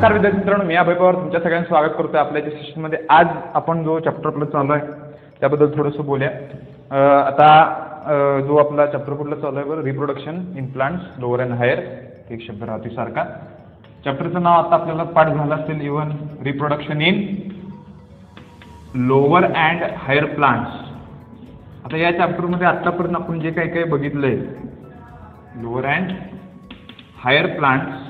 नमस्कार विद्यार्थी मित्रांनो, मी अभय पवार तुमच्या सगळ्यांचं स्वागत करतोय आपल्या सेशनमध्ये। आज आपण जो चॅप्टर आपला चालू आहे त्याबद्दल थोडंसं बोलूया। आता जो आपला चॅप्टर कुठला चालू आहे बरं, reproduction in plants lower and higher, एक शब्द राहतो सारखा। चॅप्टरचं नाव आता आपल्याला पाठ झालं असेल even reproduction in lower and higher plants. आता या चॅप्टरमध्ये आतापर्यंत आपण जे काही काही बघितलंय लोअर अँड हायर प्लांट्स,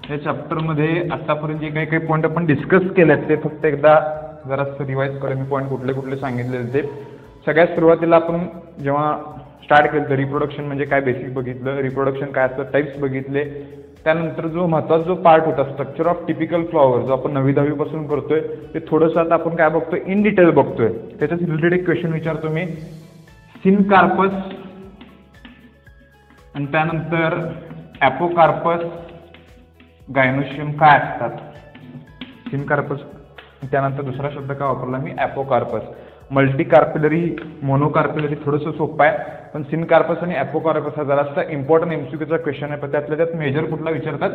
या चॅप्टरमध्ये आतापर्यंत जे काही काही पॉईंट आपण डिस्कस केलेत ते फक्त एकदा जरासं रिवाइज करूया। मी पॉईंट कुठले कुठले सांगितलेले ते सगळ्यात सुरुवातीला आपण जेव्हा स्टार्ट केलं तर रिप्रोडक्शन म्हणजे काय बेसिक बघितलं, रिप्रोडक्शन काय असतं, टाइप्स बघितले। त्यानंतर जो महत्त्वाचा जो पार्ट होता स्ट्रक्चर ऑफ टिपिकल फ्लॉवर, जो आपण 9वी 10वी पासून करतोय ते थोडंसं आता आपण काय बघतोय इन डिटेल बघतोय। त्याच्याच रिलेटेड एक क्वेश्चन विचारतो मी, सिनकार्पस आणि त्यानंतर ॲपोकार्पस गायनोशियम काय असतात, सिनकार्पस त्यानंतर दुसरा शब्द काय वापरला मी ॲपोकार्पस। मल्टीकार्पिलरी मोनोकार्पिलरी थोडंसं सोपं आहे, पण सिनकार्पस आणि ॲपोकार्पस हा जरासा इम्पॉर्टंट एमसीक्यूचा क्वेश्चन आहे। पण त्यातल्या त्यात मेजर कुठला विचारतात,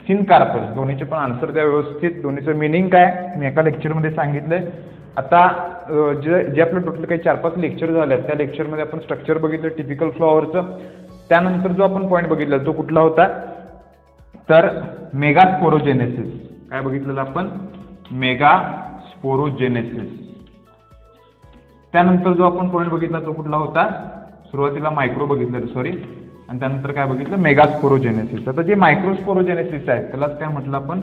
सिनकार्पस। दोन्हीचे पण आन्सर द्या व्यवस्थित, दोन्हीचं मिनिंग काय मी एका लेक्चरमध्ये सांगितलंय। आता जे आपलं टोटल काही 4-5 लेक्चर झाले आहेत त्या लेक्चरमध्ये आपण स्ट्रक्चर बघितलं टिपिकल फ्लॉवरचं। त्यानंतर जो आपण पॉईंट बघितला तो कुठला होता तर मेगास्पोरोजेनेसिस। काय बघितलेलं आपण, मेगास्पोरोजेनेसिस। त्यानंतर जो आपण पॉईंट बघितला तो कुठला होता, सुरुवातीला मायक्रो बघितलं सॉरी, आणि त्यानंतर काय बघितलं मेगास्पोरोजेनेसिस। आता जे मायक्रोस्पोरोजेनेसिस आहे त्यालाच काय म्हटलं आपण,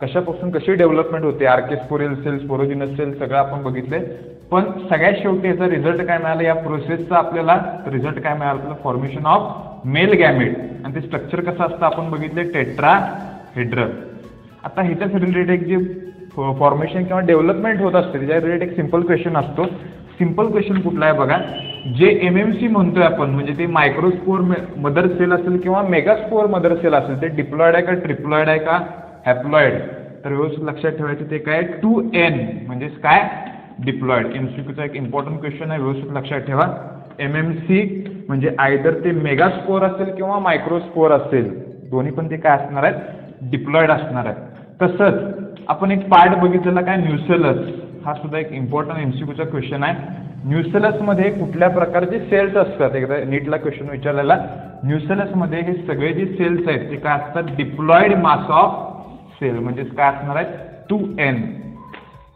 कशापासून कशी डेव्हलपमेंट होते, आर्केस्पोरियल सेल, स्पोरोजिनस सेल सगळं आपण बघितलंय। पण सगळ्यात शेवटी याचा रिझल्ट काय मिळाला या प्रोसेसचा आपल्याला, रिझल्ट काय मिळाला, फॉर्मेशन ऑफ मेल गॅमेट। आणि ते स्ट्रक्चर कसं असतं आपण बघितले, टेट्राहेड्रल। आता ह्याच्याच रिलेटेड जे फॉर्मेशन किंवा डेव्हलपमेंट होत असते त्याच्या रिलेटेड एक सिंपल क्वेश्चन असतो। सिंपल क्वेश्चन कुठला आहे बघा, जे एमएमसी म्हणतोय आपण म्हणजे ते मायक्रोस्पोर मदर सेल असेल किंवा मेगास्पोर मदर सेल असेल, ते डिप्लॉइड आहे का ट्रिप्लॉइड आहे का हॅप्लॉइड, तर व्यवस्थित लक्षात ठेवायचं ते काय 2N म्हणजेच काय डिप्लॉइड। एमसीक्यूचा एक इम्पॉर्टंट क्वेश्चन आहे, व्यवस्थित लक्षात ठेवा। एमएमसी म्हणजे आयदर ते मेगास्पोर असेल किंवा मायक्रोस्पोर असेल, दोन्ही पण ते काय असणार आहेत, डिप्लॉइड असणार आहेत। तसंच आपण एक पार्ट बघितलेला काय न्यूसेलस, हा सुद्धा एक इम्पॉर्टंट एमसीक्यूचा क्वेश्चन आहे। न्यूसेलसमध्ये कुठल्या प्रकारचे सेल्स असतात, एकदा नीटला क्वेश्चन विचारलेला। न्यूसेलसमध्ये हे सगळे जे सेल्स आहेत ते काय असतात, डिप्लॉइड मास ऑफ सेल म्हणजेच काय असणार आहेत 2N।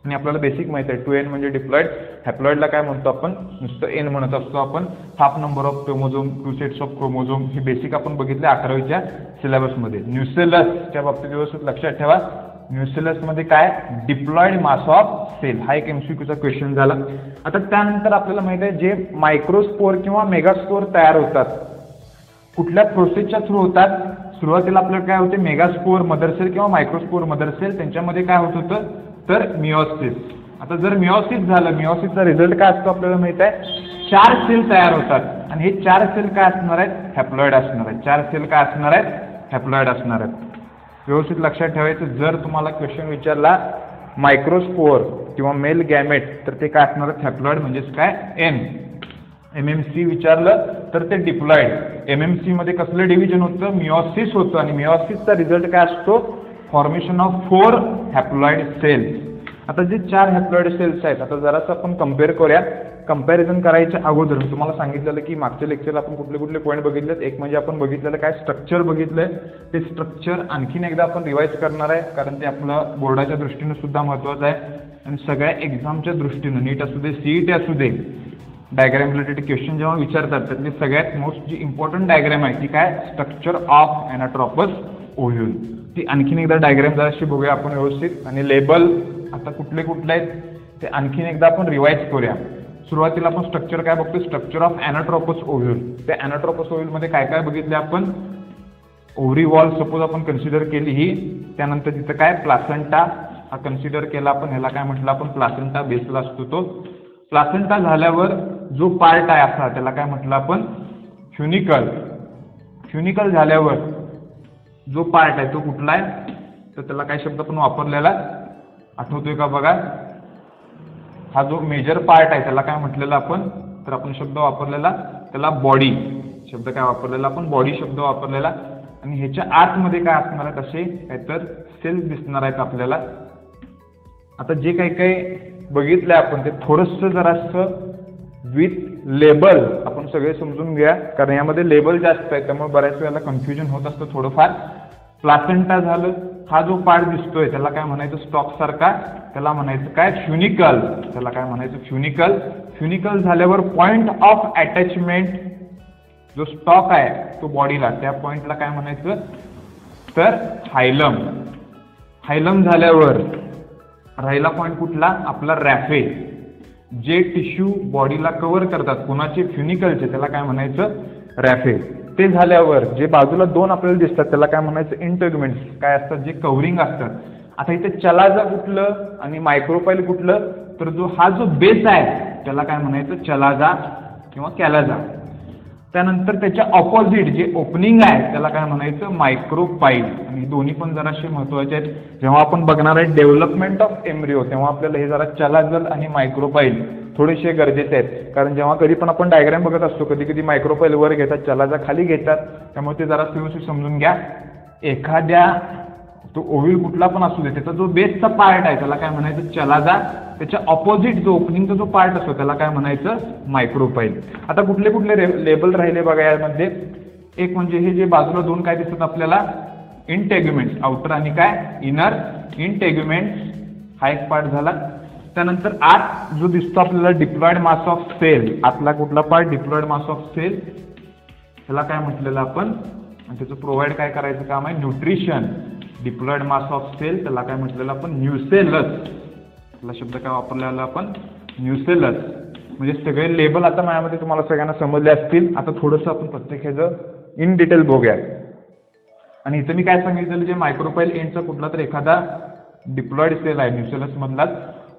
आणि आपल्याला बेसिक माहिती आहे 2N म्हणजे डिप्लॉइड, हॅप्लॉइडला काय म्हणतो आपण, नुसतं N म्हणत असतो आपण। Half number of chromosome, 2 sets of chromosome, हे बेसिक आपण बघितले 11वीच्या सिलेबसमध्ये। न्यूसेलसच्या बाबतीत व्यवस्थित लक्षात ठेवा, न्यूसेलसमध्ये काय डिप्लॉइड मास ऑफ सेल, हा एक एमसीक्यूचा क्वेश्चन झाला। आता त्यानंतर आपल्याला माहिती आहे जे मायक्रोस्पोर किंवा मेगास्पोर तयार होतात कुठल्या प्रोसेसच्या थ्रू होतात, सुरुवातीला आपल्याला काय होते मेगास्पोर मदर सेल किंवा मायक्रोस्पोर मदर सेल, त्यांच्यामध्ये काय होत होतं तर मिओसिस। आता जर मिओसिस झालं, मिओसिसचा रिझल्ट काय असतो आपल्याला माहित आहे, 4 सेल तयार होतात आणि हे 4 सेल काय असणार आहेत, हॅप्लॉइड असणार आहेत। 4 सेल काय असणार आहेत, हॅप्लॉइड असणार आहेत। व्यवस्थित लक्षात ठेवायचं, जर तुम्हाला क्वेश्चन विचारला मायक्रोस्पोर किंवा मेल गॅमेट तर ते काय असणार आहेत, हॅप्लॉइड म्हणजेच काय N। एमएमसी विचारलं तर ते डिप्लॉइड। एमएमसी मध्ये कसलं डिव्हिजन होतं, मिओसिस होतं, आणि मिओसिसचा रिझल्ट काय असतो, फॉर्मेशन ऑफ 4 हॅप्लॉइड सेल्स। आता जे 4 हॅप्लॉइड सेल्स आहेत, आता जरासं आपण कम्पेअर करूया। कंपॅरिझन करायच्या अगोदर मी तुम्हाला सांगितलेलं की मागच्या लेक्चरला आपण कुठले कुठले पॉईंट बघितलेत, एक म्हणजे आपण बघितलेलं काय स्ट्रक्चर बघितलंय, ते स्ट्रक्चर आणखीन एकदा आपण रिवाइज करणार आहे कारण ते आपलं बोर्डाच्या दृष्टीनं सुद्धा महत्त्वाचं आहे आणि सगळ्या एक्झामच्या दृष्टीनं, नीट असू दे सीईटी असू दे, डायग्राम रिलेटेड क्वेश्चन जेव्हा विचारतात त्यातली सगळ्यात मोस्ट जी इम्पॉर्टंट डायग्राम आहे ती काय, स्ट्रक्चर ऑफ एनाट्रोपस ओव्ह्यूल। ती आणखीन एकदा डायग्राम जराशी बघूया आपण व्यवस्थित, आणि लेबल आता कुठले कुठले आहेत ते आणखीन एकदा आपण रिवाइज करूया। सुरुवातीला आपण स्ट्रक्चर काय बघतो, स्ट्रक्चर ऑफ एनाट्रोपस ओव्ह्यूल। त्या एनाट्रोपस ओव्ह्यूलमध्ये काय काय बघितले आपण, ओव्हरी वॉल सपोज आपण कन्सिडर केली ही, त्यानंतर तिथं काय प्लासेंटा हा कन्सिडर केला आपण, ह्याला काय म्हटलं आपण प्लासेंटा बेसला असतो तो। प्लासेंटा झाल्यावर जो पार्ट आहे असा त्याला काय म्हटलं आपण फ्युनिकल। फ्युनिकल झाल्यावर जो पार्ट आहे तो कुठला आहे तर त्याला काय शब्द आपण वापरलेला आठवतोय का बघा, हा जो मेजर पार्ट आहे त्याला काय म्हटलेला आपण, तर आपण शब्द वापरलेला त्याला बॉडी, शब्द काय वापरलेला आपण बॉडी शब्द वापरलेला। आणि ह्याच्या आतमध्ये काय असणार आहेत असे काहीतर सेल्स दिसणार आहेत आपल्याला. आता जे काही बघितलंय आपण ते थोडंसं जरासं विथ लेबल आपण सगळे समजून घ्या, कारण यामध्ये लेबल जास्त आहे त्यामुळे बऱ्याच वेळेला कन्फ्युजन होत असतं थोडंफार. प्लासेंटा झालं, हा जो पार्ट दिसतोय त्याला काय म्हणायचं स्टॉक सारखा, त्याला म्हणायचं काय फ्युनिकल, त्याला काय म्हणायचं फ्युनिकल. फ्युनिकल झाल्यावर पॉइंट ऑफ अटॅचमेंट जो स्टॉक आहे तो बॉडीला, त्या पॉइंटला काय म्हणायचं तर हायलम. हायलम झाल्यावर राहिला पॉइंट कुठला आपला रॅफे. जे टिश्यू बॉडीला कव्हर करतात कोणाचे फ्युनिकलचे त्याला काय म्हणायचं रॅफे. ते झाल्यावर जे बाजूला दोन आपल्याला दिसतात त्याला काय म्हणायचं इंटेग्युमेंट्स, काय असतात जे कव्हरिंग असतात. आता इथे चलाजा कुठलं आणि मायक्रोपाईल कुठलं, तर हा जो बेस आहे त्याला काय म्हणायचं चलाजा किंवा कॅलाजा. त्यानंतर त्याच्या ऑपोजिट जे ओपनिंग आहे त्याला काय म्हणायचं मायक्रोपाईल. आणि दोन्ही पण जराशे महत्वाचे आहेत. जेव्हा आपण बघणार आहे डेव्हलपमेंट ऑफ एम्ब्रिओ तेव्हा आपल्याला हे जरा चलाजल आणि मायक्रोपाईल थोडेसे गरजेचे आहेत, कारण जेव्हा कधी पण आपण डायग्राम बघत असतो कधी कधी मायक्रोपाईल वर घेतात चलाजा खाली घेतात, त्यामुळे ते जरा व्यवस्थित समजून घ्या. एखाद्या तो ओव्ह्यूल कुठला पण असू दे त्याचा जो बेसचा पार्ट आहे त्याला काय म्हणायचं चलाजा, त्याच्या ऑपोजिट जो ओपनिंगचा जो पार्ट असतो त्याला काय म्हणायचं मायक्रोपाईल. आता कुठले कुठले लेबल राहिले बघा यामध्ये. एक म्हणजे हे जे बाजूला दोन काय दिसतात आपल्याला इंटेग्युमेंट्स, आउटर आणि काय इनर इंटेग्युमेंट्स, हा एक पार्ट झाला. त्यानंतर आत जो दिसतो आपल्याला डिप्लॉइड मास ऑफ सेल, आतला कुठला part diploid mass of cell, त्याला काय म्हटलेलं आपण आणि त्याचं प्रोव्हाइड काय करायचं काम आहे nutrition. Diploid mass of cell त्याला काय म्हटलेलं आपण न्यूसेलस, त्याला शब्द काय वापरलेला आपण न्यूसेलस. म्हणजे सगळे लेबल आता माझ्यामध्ये तुम्हाला सगळ्यांना समजले असतील. आता थोडंसं आपण प्रत्येक ह्याचं इन डिटेल बघूया. आणि इथं मी काय सांगितलेलं जे मायक्रोपाईल एंडचा कुठला तर एखादा डिप्लॉइड सेल आहे न्यूसेलस मधला,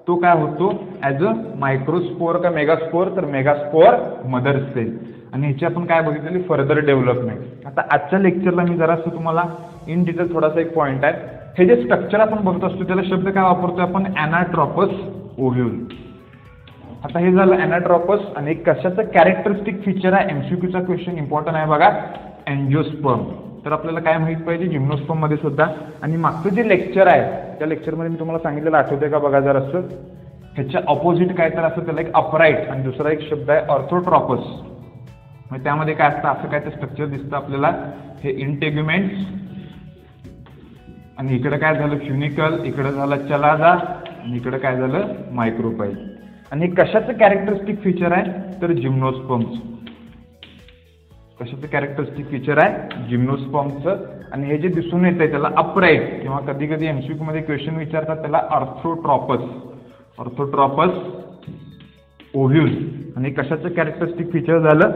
तो काय होतो ॲज अ मायक्रोस्पोर का मेगास्पोर, तर मेगास्पोर मदर सेल. आणि ह्याची आपण काय बघितलेली फर्दर डेव्हलपमेंट. आता आजच्या लेक्चरला मी जरासं तुम्हाला इन डिटेल थोडासा एक पॉईंट आहे. हे जे स्ट्रक्चर आपण बघत असतो त्याला शब्द काय वापरतो आपण ॲनाट्रॉपस ओव्ह्यूल. आता हे झालं ॲनाट्रॉपस. आणि कशाचं कॅरेक्टरिस्टिक फीचर आहे एमसीक्यूचा क्वेश्चन इम्पॉर्टंट आहे बघा एन्जिओस्पर्म. तर आपल्याला काय माहित पाहिजे जिम्नोस्पर्म मध्ये सुद्धा. आणि मागचं जे लेक्चर आहे त्या लेक्चरमध्ये मी तुम्हाला सांगितलेलं आठवतंय का बघा जर असं. ह्याच्या ऑपोजिट काय तर असं त्याला एक अपराईट आणि दुसरा एक शब्द आहे ऑर्थोट्रॉपस. म्हणजे त्यामध्ये काय असतं असं काय ते स्ट्रक्चर दिसतं आपल्याला. हे इंटेग्युमेंट्स आणि इकडे काय झालं फ्युनिकल, इकडे झालं चलाजा आणि इकडे काय झालं मायक्रोपाईल. आणि हे कशाचं कॅरेक्टरिस्टिक फीचर आहे तर जिम्नोस्पर्मचं. कशाचं कॅरेक्टरिस्टिक फीचर आहे जिम्नोस्पर्मचं. आणि हे जे दिसून येत आहे त्याला अपराईट किंवा कधी कधी एमसीक्यू मध्ये क्वेश्चन विचारतात त्याला ऑर्थोट्रॉपस, ऑर्थोट्रॉपस ओव्ह्यूल. आणि कशाचं कॅरेक्टरिस्टिक फीचर झालं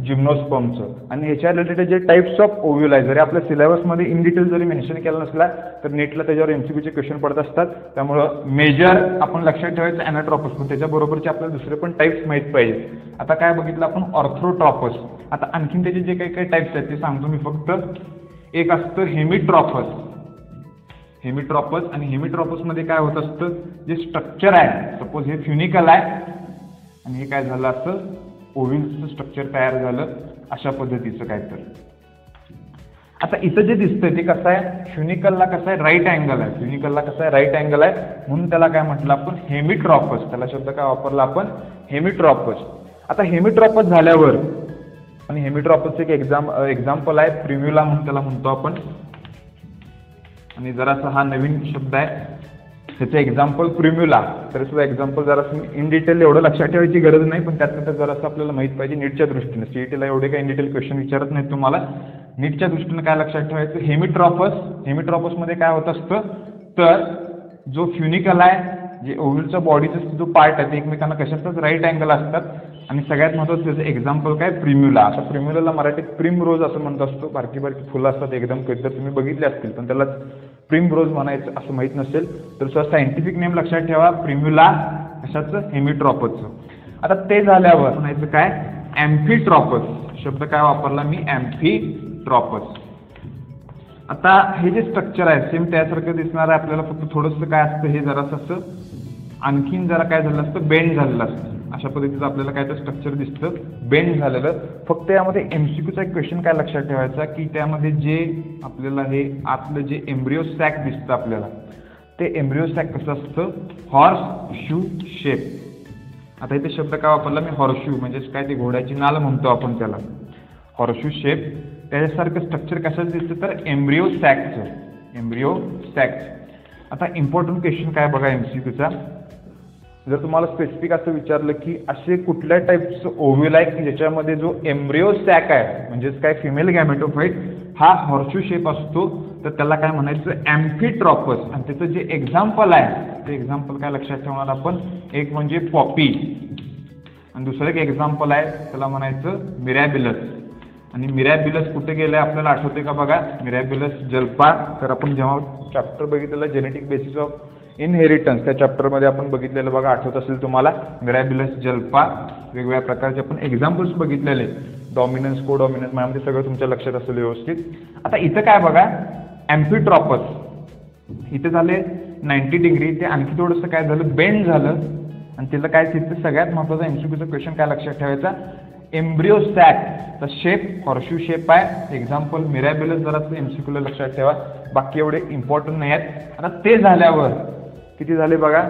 जिम्नोस्पर्मचं. आणि ह्याच्या रिलेटेड जे टाइप्स ऑफ ओव्ह्यूल आहे जरी आपल्या सिलेबसमध्ये इन डिटेल जरी मेन्शन केला नसला तर नेटला त्याच्यावर एमसीक्यूचे क्वेश्चन पडत असतात. त्यामुळं मेजर आपण लक्षात ठेवायचं ॲनाट्रॉपस, पण त्याच्याबरोबरचे आपल्याला दुसरे पण टाइप्स माहीत पाहिजे. आता काय बघितलं आपण ऑर्थोट्रॉपस. आता आणखीन त्याचे जे काही टाइप्स आहेत ते सांगतो मी फक्त. एक असतं हेमिट्रॉपस. हेमिट्रॉपस आणि हेमिट्रॉपसमध्ये काय होत असतं जे स्ट्रक्चर आहे सपोज हे फ्युनिकल आहे आणि हे काय झालं असतं ओव्ह्यूलचं स्ट्रक्चर तयार झालं अशा पद्धतीचं काय तर. आता इथं जे दिसतंय ते कसं आहे फ्युनिकलला कसं आहे राईट अँगल आहे, फ्युनिकलला कसं आहे राईट अँगल आहे म्हणून त्याला काय म्हटलं आपण हेमिट्रॉपस. त्याला शब्द काय वापरला आपण हेमिट्रॉपस. आता हेमिट्रॉपस झाल्यावर आणि हेमिट्रॉपसचं एक एक्झाम्पल आहे प्रिम्युला म्हणून त्याला म्हणतो आपण. आणि जरासा हा नवीन शब्द आहे त्याचं एक्झाम्पल प्रिम्युला. तर सुद्धा एक्झाम्पल जरासं इन डिटेल एवढं लक्षात ठेवायची गरज नाही, पण त्यात जरासं आपल्याला माहित पाहिजे नीटच्या दृष्टीने. सीईटीला एवढे काही इन डिटेल क्वेश्चन विचारत नाहीत तुम्हाला. नीटच्या दृष्टीने काय लक्षात ठेवायचं हेमिट्रॉपस. हेमिट्रॉपसमध्ये काय होत असतं तर जो फ्युनिकल आहे जे ओव्ह्यूलच्या बॉडीचा जो पार्ट आहे ते एकमेकांना कशाचाच राईट अँगल असतात. आणि सगळ्यात महत्त्वाचं त्याचं एक्झाम्पल काय प्रिम्युला. आता प्रिम्युलाला मराठीत प्रिम रोज असं म्हणत असतो. बारकी बारकी फुलं असतात एकदम, कधीतर तुम्ही बघितले असतील पण त्याला प्रिम रोज म्हणायचं असं माहीत नसेल तर सायंटिफिक नेम लक्षात ठेवा प्रिम्युला कशाचं हेमिट्रॉपसचं. आता ते झाल्यावर म्हणायचं काय ॲम्फिट्रॉपस. शब्द काय वापरला मी ॲम्फिट्रॉपस. आता हे जे स्ट्रक्चर आहे सेम त्यासारखं दिसणार आहे आपल्याला, फक्त थोडंसं काय असतं हे जरासं असं आणखीन जरा काय झालं असतं बेंड झालेलं असतं. अशा पद्धतीचं आपल्याला काय तर स्ट्रक्चर दिसतं बेंड झालेलं. फक्त यामध्ये MCQचा एक क्वेश्चन काय लक्षात ठेवायचा की त्यामध्ये जे आपल्याला हे आतलं जे एम्ब्रिओ सॅक दिसतं आपल्याला ते एम्ब्रिओ सॅक कसं असतं हॉर्स शू शेप. आता इथे शब्द काय वापरला मी हॉर्सशू म्हणजेच काय ते घोड्याची नाल म्हणतो आपण त्याला हॉर्सशू शेप. त्याच्यासारखं स्ट्रक्चर कशाचं दिसतं तर एम्ब्रिओ सॅक्स. आता इम्पॉर्टंट क्वेश्चन काय बघा MCQचा. जर तुम्हाला स्पेसिफिक असं विचारलं की असे कुठल्या टाईपचं ओव्ह्यूल आहे की ज्याच्यामध्ये जो एम्ब्रिओ सॅक आहे म्हणजेच काय फिमेल गॅमेटोफाइट हा हॉर्सशू शेप असतो तर त्याला काय म्हणायचं ॲम्फिट्रॉपस. आणि त्याचं जे एक्झाम्पल आहे ते एक्झाम्पल काय लक्षात ठेवणार आपण. एक म्हणजे पॉपी आणि दुसरं एक एक्झाम्पल आहे त्याला म्हणायचं मिरॅबिलस. आणि मिरॅबिलस कुठे गेलं आहे आपल्याला आठवते का बघा. मिरॅबिलस जलपा. तर आपण जेव्हा चॅप्टर बघितलेला जेनेटिक बेसिस ऑफ इनहेरिटन्स त्या चॅप्टरमध्ये आपण बघितलेलं बघा आठवत असेल तुम्हाला मिरॅबिलस जलपा वेगवेगळ्या प्रकारचे आपण एक्झाम्पल्स बघितलेले डॉमिनन्स कोडॉमिनन्स म्हणजे सगळं तुमच्या लक्षात असेल व्यवस्थित. आता इथं काय बघा ॲम्फिट्रॉपस इथे झाले 90 डिग्री ते आणखी थोडंसं काय झालं बेंड झालं आणि त्याला काय तिथं सगळ्यात महत्त्वाचा MCQचा क्वेश्चन काय लक्षात ठेवायचा embryo sac the shape horseshoe shape आहे. एक्झाम्पल मिरॅबिलस जरासं MCQला लक्षात ठेवा बाकी एवढे इम्पॉर्टंट नाही आहेत. आता ते झाल्यावर किती झाले बघा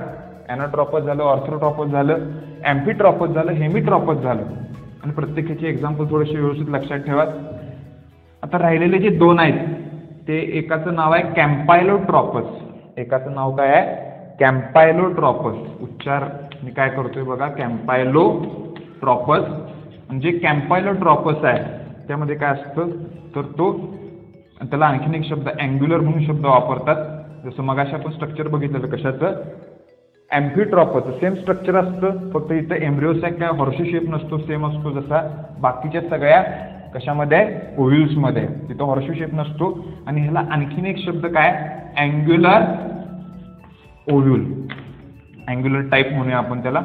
ॲनाट्रॉपस झालं ऑर्थोट्रॉपस झालं ॲम्फिट्रॉपस झालं हेमिट्रॉपस झालं आणि प्रत्येकाचे एक्झाम्पल थोडेसे व्यवस्थित लक्षात ठेवा. आता राहिलेले जे दोन आहेत ते एकाचं नाव आहे कॅम्पायलोट्रॉपस. एकाचं नाव काय आहे कॅम्पायलोट्रॉपस. उच्चार मी काय करतोय बघा कॅम्पायलोट्रॉपस. म्हणजे कॅम्पायलोट्रॉपस आहे त्यामध्ये काय असतं तर तो त्याला आणखीन एक शब्द अँग्युलर म्हणून शब्द वापरतात. जसं मगाशी आपण स्ट्रक्चर बघितलेलं कशाचं ॲम्फिट्रॉपस सेम स्ट्रक्चर असतं फक्त इथं एम्ब्रिओ सॅक काय हॉर्सशू शेप नसतो सेम असतो जसा बाकीच्या सगळ्या कशामध्ये ओव्ह्यूल्समध्ये तिथं हॉर्सशू शेप नसतो. आणि ह्याला आणखीन एक शब्द काय अँग्युलर ओव्ह्यूल अँग्युलर टाईप म्हणूया आपण त्याला.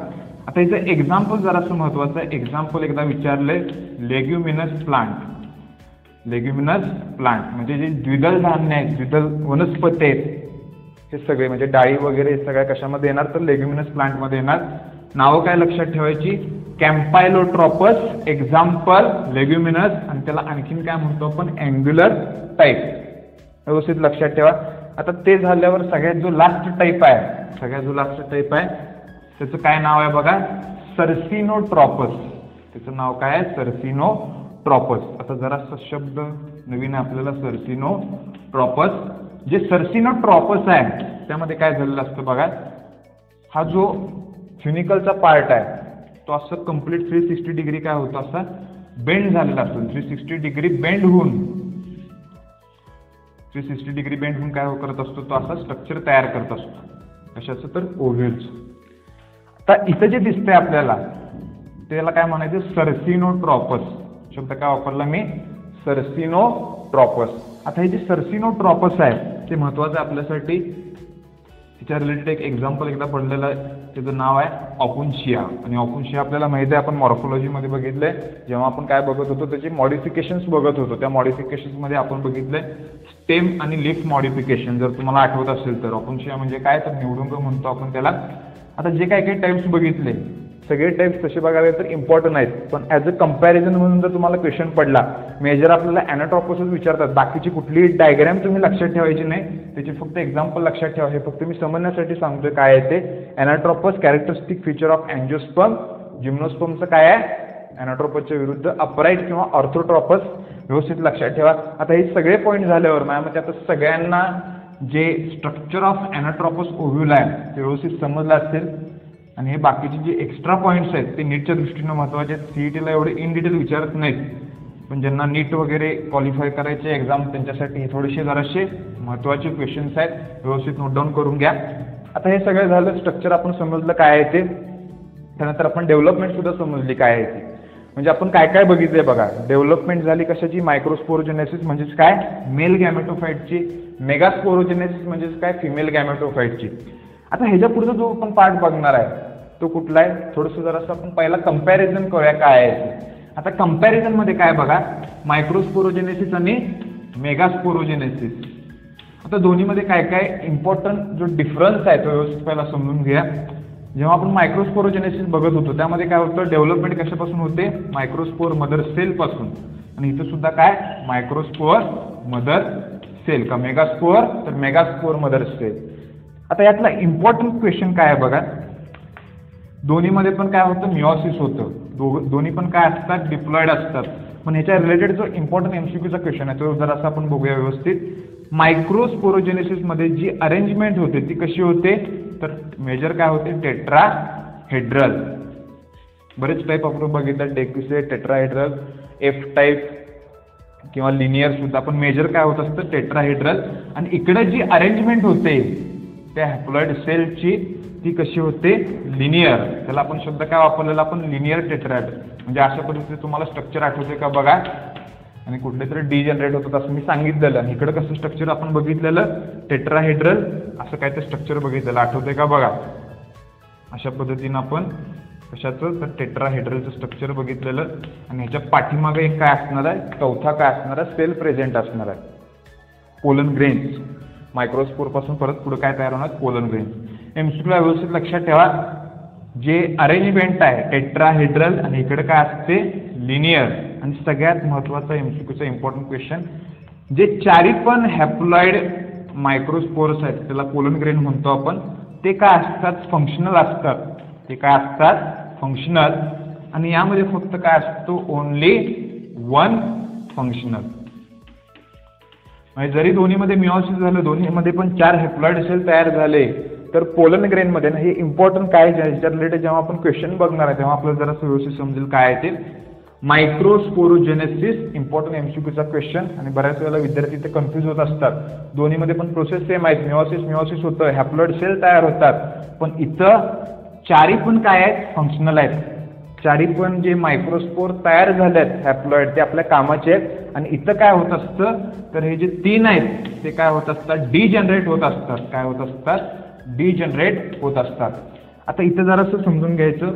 आता इथं एक्झाम्पल जरासं महत्त्वाचं आहे. एक्झाम्पल एकदा विचारलंय लेग्युमिनस प्लांट म्हणजे जे द्विदल धान्य आहेत द्विदल वनस्पती आहेत हे सगळे म्हणजे डाळी वगैरे हे सगळ्या कशामध्ये येणार तर लेग्युमिनस प्लांटमध्ये येणार. नावं काय लक्षात ठेवायची कॅम्पायलोट्रॉपस एक्झाम्पल लेग्युमिनस आणि त्याला आणखीन काय म्हणतो आपण अँग्युलर टाईप व्यवस्थित लक्षात ठेवा. आता ते झाल्यावर सगळ्यात जो लास्ट टाईप आहे त्याचं काय नाव आहे बघा सर्सिनोट्रॉपस. त्याचं नाव काय आहे सर्सिनोट्रॉपस. आता जरासा शब्द नवीन आहे आपल्याला सर्सिनोट्रॉपस. जे सर्सिनोट्रॉपस आहे त्यामध्ये काय झालेलं असतं बघा हा जो फ्युनिकलचा पार्ट आहे तो असं कम्प्लीट 360 डिग्री काय होतो असा बेंड झालेला असतो. 360 डिग्री बेंड होऊन काय करत असतो तो असा स्ट्रक्चर तयार करत असतो. कशाचं तर ओव्ह्यूल्स. आता इथं जे दिसतंय आपल्याला त्याला काय म्हणायचं सर्सिनोट्रॉपस. शब्द काय वापरला मी सर्सिनोट्रॉपस. आता हे जे सर्सिनोट्रॉपस आहे ते महत्त्वाचं आहे आपल्यासाठी. त्याच्या रिलेटेड एक एक्झाम्पल एकदा पडलेलं आहे त्याचं नाव आहे ऑपुन्शिया. आणि ऑपुन्शिया आपल्याला माहिती आहे आपण मॉर्फोलॉजीमध्ये बघितलंय जेव्हा आपण काय बघत होतो त्याची मॉडिफिकेशन्स बघत होतो. त्या मॉडिफिकेशन्समध्ये आपण बघितलंय स्टेम आणि लीफ मॉडिफिकेशन. जर तुम्हाला आठवत असेल तर ऑपुन्शिया म्हणजे काय तर निवडुंग म्हणतो आपण त्याला. आता जे काही टाईप्स बघितले सगळे टाईप्स तसे बघावे तर इम्पॉर्टंट आहेत पण ॲज अ कंपॅरिझन म्हणून जर तुम्हाला क्वेश्चन पडला मेजर आपल्याला ॲनाट्रॉपसच विचारतात बाकीची कुठली डायग्रॅम तुम्ही लक्षात ठेवायची नाही त्याचे फक्त एक्झाम्पल लक्षात ठेवा. हे फक्त मी समजण्यासाठी सांगतोय काय आहे ते. ॲनाट्रॉपस कॅरेक्टरिस्टिक फीचर ऑफ अँजिओस्पर्म. जिम्नोस्पर्मचं काय आहे ॲनाट्रॉपसच्या विरुद्ध अपराईट किंवा ऑर्थोट्रॉपस व्यवस्थित लक्षात ठेवा. आता हे सगळे पॉईंट झाल्यावर माझ्यामध्ये आता सगळ्यांना जे स्ट्रक्चर ऑफ ॲनाट्रॉपस ओव्ह्यूल आहे ते व्यवस्थित समजलं असेल. आणि हे बाकीचे जे एक्स्ट्रा पॉईंट्स आहेत ते नीटच्या दृष्टीनं महत्त्वाचे आहेत. CETला एवढे इन डिटेल विचारत नाहीत पण ज्यांना नीट वगैरे क्वालिफाय करायचे एक्झाम त्यांच्यासाठी हे थोडेसे जरासे महत्त्वाचे क्वेश्चन्स आहेत व्यवस्थित नोट डाऊन करून घ्या. आता हे सगळं झालं स्ट्रक्चर आपण समजलं काय आहे ते. त्यानंतर आपण डेव्हलपमेंट सुद्धा समजली काय आहे ती. म्हणजे आपण काय काय बघितलंय बघा. डेव्हलपमेंट झाली कशाची मायक्रोस्पोरोजेनेसिस म्हणजेच काय मेल गॅमेटोफाइटची. मेगास्पोरोजेनेसिस म्हणजेच काय फिमेल गॅमेटोफाइटची. आता ह्याच्या पुढचा जो आपण पार्ट बघणार आहे तो कुठला आहे थोडंसं जरासं आपण पहिला कंपॅरिझन करूया काय आहे ते. आता कंपॅरिझनमध्ये काय बघा मायक्रोस्पोरोजेनेसिस आणि मेगास्पोरोजेनेसिस. आता दोन्हीमध्ये काय काय इम्पॉर्टंट जो डिफरन्स आहे तो व्यवस्थित पहिला समजून घ्या. जेव्हा आपण मायक्रोस्पोरोजेनेसिस बघत होतो त्यामध्ये काय होतं, डेव्हलपमेंट कशापासून होते, मायक्रोस्पोर मदर सेल पासून. आणि इथं सुद्धा काय, मायक्रोस्पोर मदर सेल का मेगास्पोर, तर मेगास्पोर मदर सेल. आता यातला इम्पॉर्टंट क्वेश्चन काय आहे बघा, दोन्हीमध्ये पण काय होतं, मिओसिस होतं, दोन्ही पण काय असतात, डिप्लॉइड असतात. पण ह्याच्या रिलेटेड जो इम्पॉर्टंट एमसीक्यूचा क्वेश्चन आहे तो जर असं आपण बघूया व्यवस्थित. मायक्रोस्पोरोजेनेसिस मध्ये जी अरेंजमेंट होते ती कशी होते, तर मेजर काय होते, टेट्राहेड्रल. बरेच टाईप आपण बघितलं, डेक्युसेट, टेट्राहेड्रल, एफ टाईप किंवा लिनियर सुद्धा, पण मेजर काय होत असतं, टेट्राहेड्रल. आणि इकडे जी अरेंजमेंट होते त्या हॅप्लॉइड सेलची ती कशी होते, लिनियर. त्याला आपण शब्द काय वापरलेला, आपण लिनियर टेट्राहेड्रल. म्हणजे अशा पद्धतीने तुम्हाला स्ट्रक्चर आठवते का बघा, आणि कुठले तरी डिजनरेट होतात असं मी सांगितलेलं. आणि इकडे कसं स्ट्रक्चर आपण बघितलेलं, टेट्राहेड्रल असं काय ते स्ट्रक्चर बघितलेलं, आठवते का बघा. अशा पद्धतीनं आपण कशाचं, तर टेट्राहेड्रलचं स्ट्रक्चर बघितलेलं. आणि ह्याच्या पाठीमागे एक काय असणार आहे, चौथा काय असणार आहे, सेल प्रेझेंट असणार आहे, पोलन ग्रेन्स. मायक्रोस्पोर पासून परत पुढे काय तयार होणार, पोलन ग्रेन्स. एमसीक्यूला व्यवस्थित लक्षात ठेवा, जे अरेंजमेंट आहे टेट्राहेड्रल आणि इकडे काय असते, लिनियर. आणि सगळ्यात महत्त्वाचा एमसीक्यूचा इम्पॉर्टंट क्वेश्चन, जे चारी पण हॅप्लॉइड मायक्रोस्पोर्स आहेत त्याला पोलन ग्रेन म्हणतो आपण, ते काय असतात, फंक्शनल असतात. ते काय असतात, फंक्शनल. आणि यामध्ये फक्त काय असतो, ओनली वन फंक्शनल. म्हणजे जरी दोन्हीमध्ये मिओसिस झालं, दोन्हीमध्ये पण 4 हॅप्लॉइड सेल तयार झाले, तर पोलन ग्रेन मध्ये ना हे इम्पॉर्टंट काय, ज्याच्या रिलेटेड जेव्हा आपण क्वेश्चन बघणार आहे तेव्हा आपल्याला जरासं व्यवस्थित समजेल काय आहे ते. मायक्रोस्पोरोजेनेसिस इम्पॉर्टंट एमसीक्यूचा क्वेश्चन. आणि बऱ्याच वेळेला विद्यार्थी ते कन्फ्यूज होत असतात, दोन्हीमध्ये पण प्रोसेस सेम आहेत, मिओसिस होतं, हॅप्लॉइड सेल तयार होतात, पण इथं चारी पण काय आहेत, फंक्शनल आहेत. चारी पण जे मायक्रोस्पोर तयार झालेत हॅप्लॉइड ते आपल्या कामाचे आहेत. आणि इथं काय होत असतं, तर हे जे 3 आहेत ते काय होत असतात, डिजनरेट होत असतात. काय होत असतात, डिजनरेट होत असतात. आता इथं जरासं समजून घ्यायचं,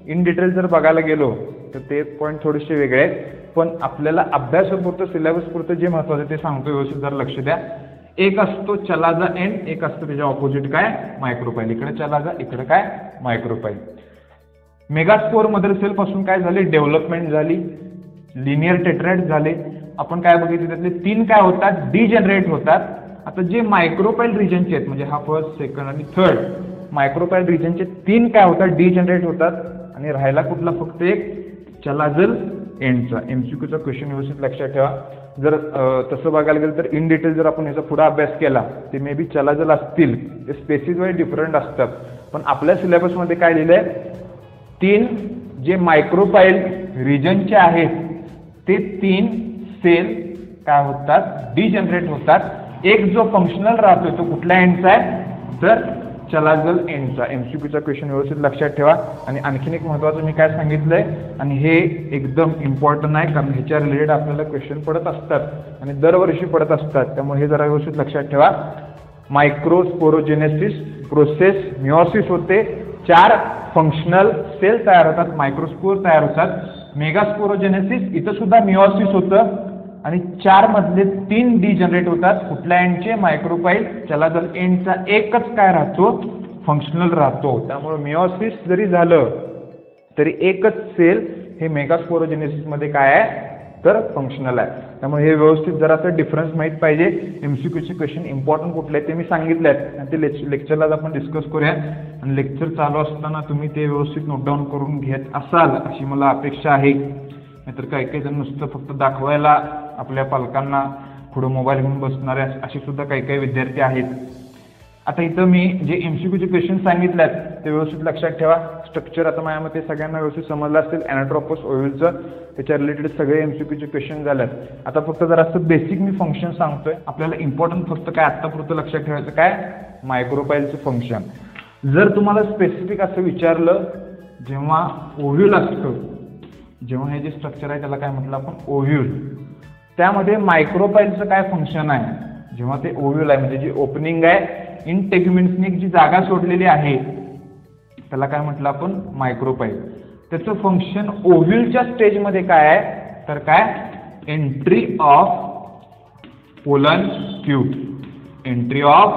इन डिटेल जर बघायला गेलो तर ते पॉईंट थोडेसे वेगळे आहेत, पण आपल्याला अभ्यासापुरतं सिलेबसपुरतं जे महत्त्वाचं ते सांगतो, व्यवस्थित जर लक्ष द्या. एक असतो चलाजा एंड, एक असतो त्याच्या ऑपोजिट काय, मायक्रोपाईल. इकडे चलाजा, इकडे काय, मायक्रोपाईल. मेगास्पोर मदर सेल पासून काय झाले, डेव्हलपमेंट झाली, लिनियर टेट्राहेड झाले. आपण काय बघितलं, त्यातले 3 काय होतात, डिजनरेट होतात. आता जे मायक्रोपाईल रिजनचे आहेत, म्हणजे हा फर्स्ट, सेकंड आणि थर्ड, मायक्रोपाईल रिजनचे 3 काय होतात, डिजनरेट होतात. आणि राहायला कुठला, फक्त एक चलाजल एंडचा. एमसीक्यूचा क्वेश्चन व्यवस्थित लक्षात ठेवा. जर तसं बघायला गेलं तर इन डिटेल जर आपण याचा पुढे अभ्यास केला, ते मे बी चलाजल असतील, ते स्पेसिस वाईज डिफरंट असतात. पण आपल्या सिलेबसमध्ये काय लिहिलंय, 3 जे मायक्रोपाईल रिजनचे आहेत ते 3 सेल काय होतात, डिजनरेट होतात. एक जो फंक्शनल राहतोय तो कुठल्या एंडचा आहे, तर चलाजल एंडचा. एमसीक्यूचा क्वेश्चन व्यवस्थित लक्षात ठेवा. आणि आणखीन एक महत्त्वाचं मी काय सांगितलंय, आणि हे एकदम इम्पॉर्टंट आहे कारण ह्याच्या रिलेटेड आपल्याला क्वेश्चन पडत असतात आणि दरवर्षी पडत असतात, त्यामुळे हे जरा व्यवस्थित लक्षात ठेवा. मायक्रोस्पोरोजेनेसिस प्रोसेस, मिओसिस होते, 4 फंक्शनल सेल तयार होतात, मायक्रोस्पोर तयार होतात. मेगास्पोरोजेनेसिस इथं सुद्धा मिओसिस होतं आणि 4 मधले 3 डिजनरेट होतात. कुठल्या एंडचे, मायक्रोपाईल. चलाजल एंडचा एकच काय राहतो, फंक्शनल राहतो. त्यामुळे मिओसिस जरी झालं तरी एकच सेल हे मेगास्पोरोजेनेसिस मध्ये काय आहे, तर फंक्शनल आहे. त्यामुळे हे व्यवस्थित जरासं डिफरन्स माहीत पाहिजे. एमसीक्यूचे क्वेश्चन इम्पॉर्टंट कुठले आहेत ते मी सांगितले आहेत आणि ते लेक्चरलाच आपण डिस्कस करूया. आणि लेक्चर चालू असताना तुम्ही ते व्यवस्थित नोट डाऊन करून घेत असाल अशी मला अपेक्षा आहे. नाहीतर काही काही जण नुसतं फक्त दाखवायला आपल्या पालकांना पुढे मोबाईल घेऊन बसणारे असे सुद्धा काही काही विद्यार्थी आहेत. आता इथं मी जे एमसीक्यूचे क्वेश्चन सांगितले आहेत ते व्यवस्थित लक्षात ठेवा. स्ट्रक्चर आता माझ्या मते सगळ्यांना व्यवस्थित समजलं असेल. एनाट्रोपस ओव्ह्यूलचं त्याच्या रिलेटेड सगळे एमसीक्यूचे क्वेश्चन झालेत. आता फक्त जरा असं बेसिक मी फंक्शन सांगतोय. आपल्याला इम्पॉर्टंट फक्त काय आत्तापुरतं लक्षात ठेवायचं काय, मायक्रोपाईलचं फंक्शन. जर तुम्हाला स्पेसिफिक असं विचारलं, जेव्हा ओव्ह्यूल असतं, जेव्हा हे जे स्ट्रक्चर आहे त्याला काय म्हटलं आपण, ओव्ह्यूल, त्यामध्ये मायक्रोपाईलचं काय फंक्शन आहे, जेव्हा ते ओव्ह्यूल आहे म्हणजे जी ओपनिंग आहे, इंटेग्युमेंट्सने जी जागा सोडलेली आहे त्याला काय म्हटलं आपण, मायक्रोपाईल. त्याचं फंक्शन ओव्ह्यूलच्या स्टेजमध्ये काय आहे, तर काय, entry of pollen tube. Entry of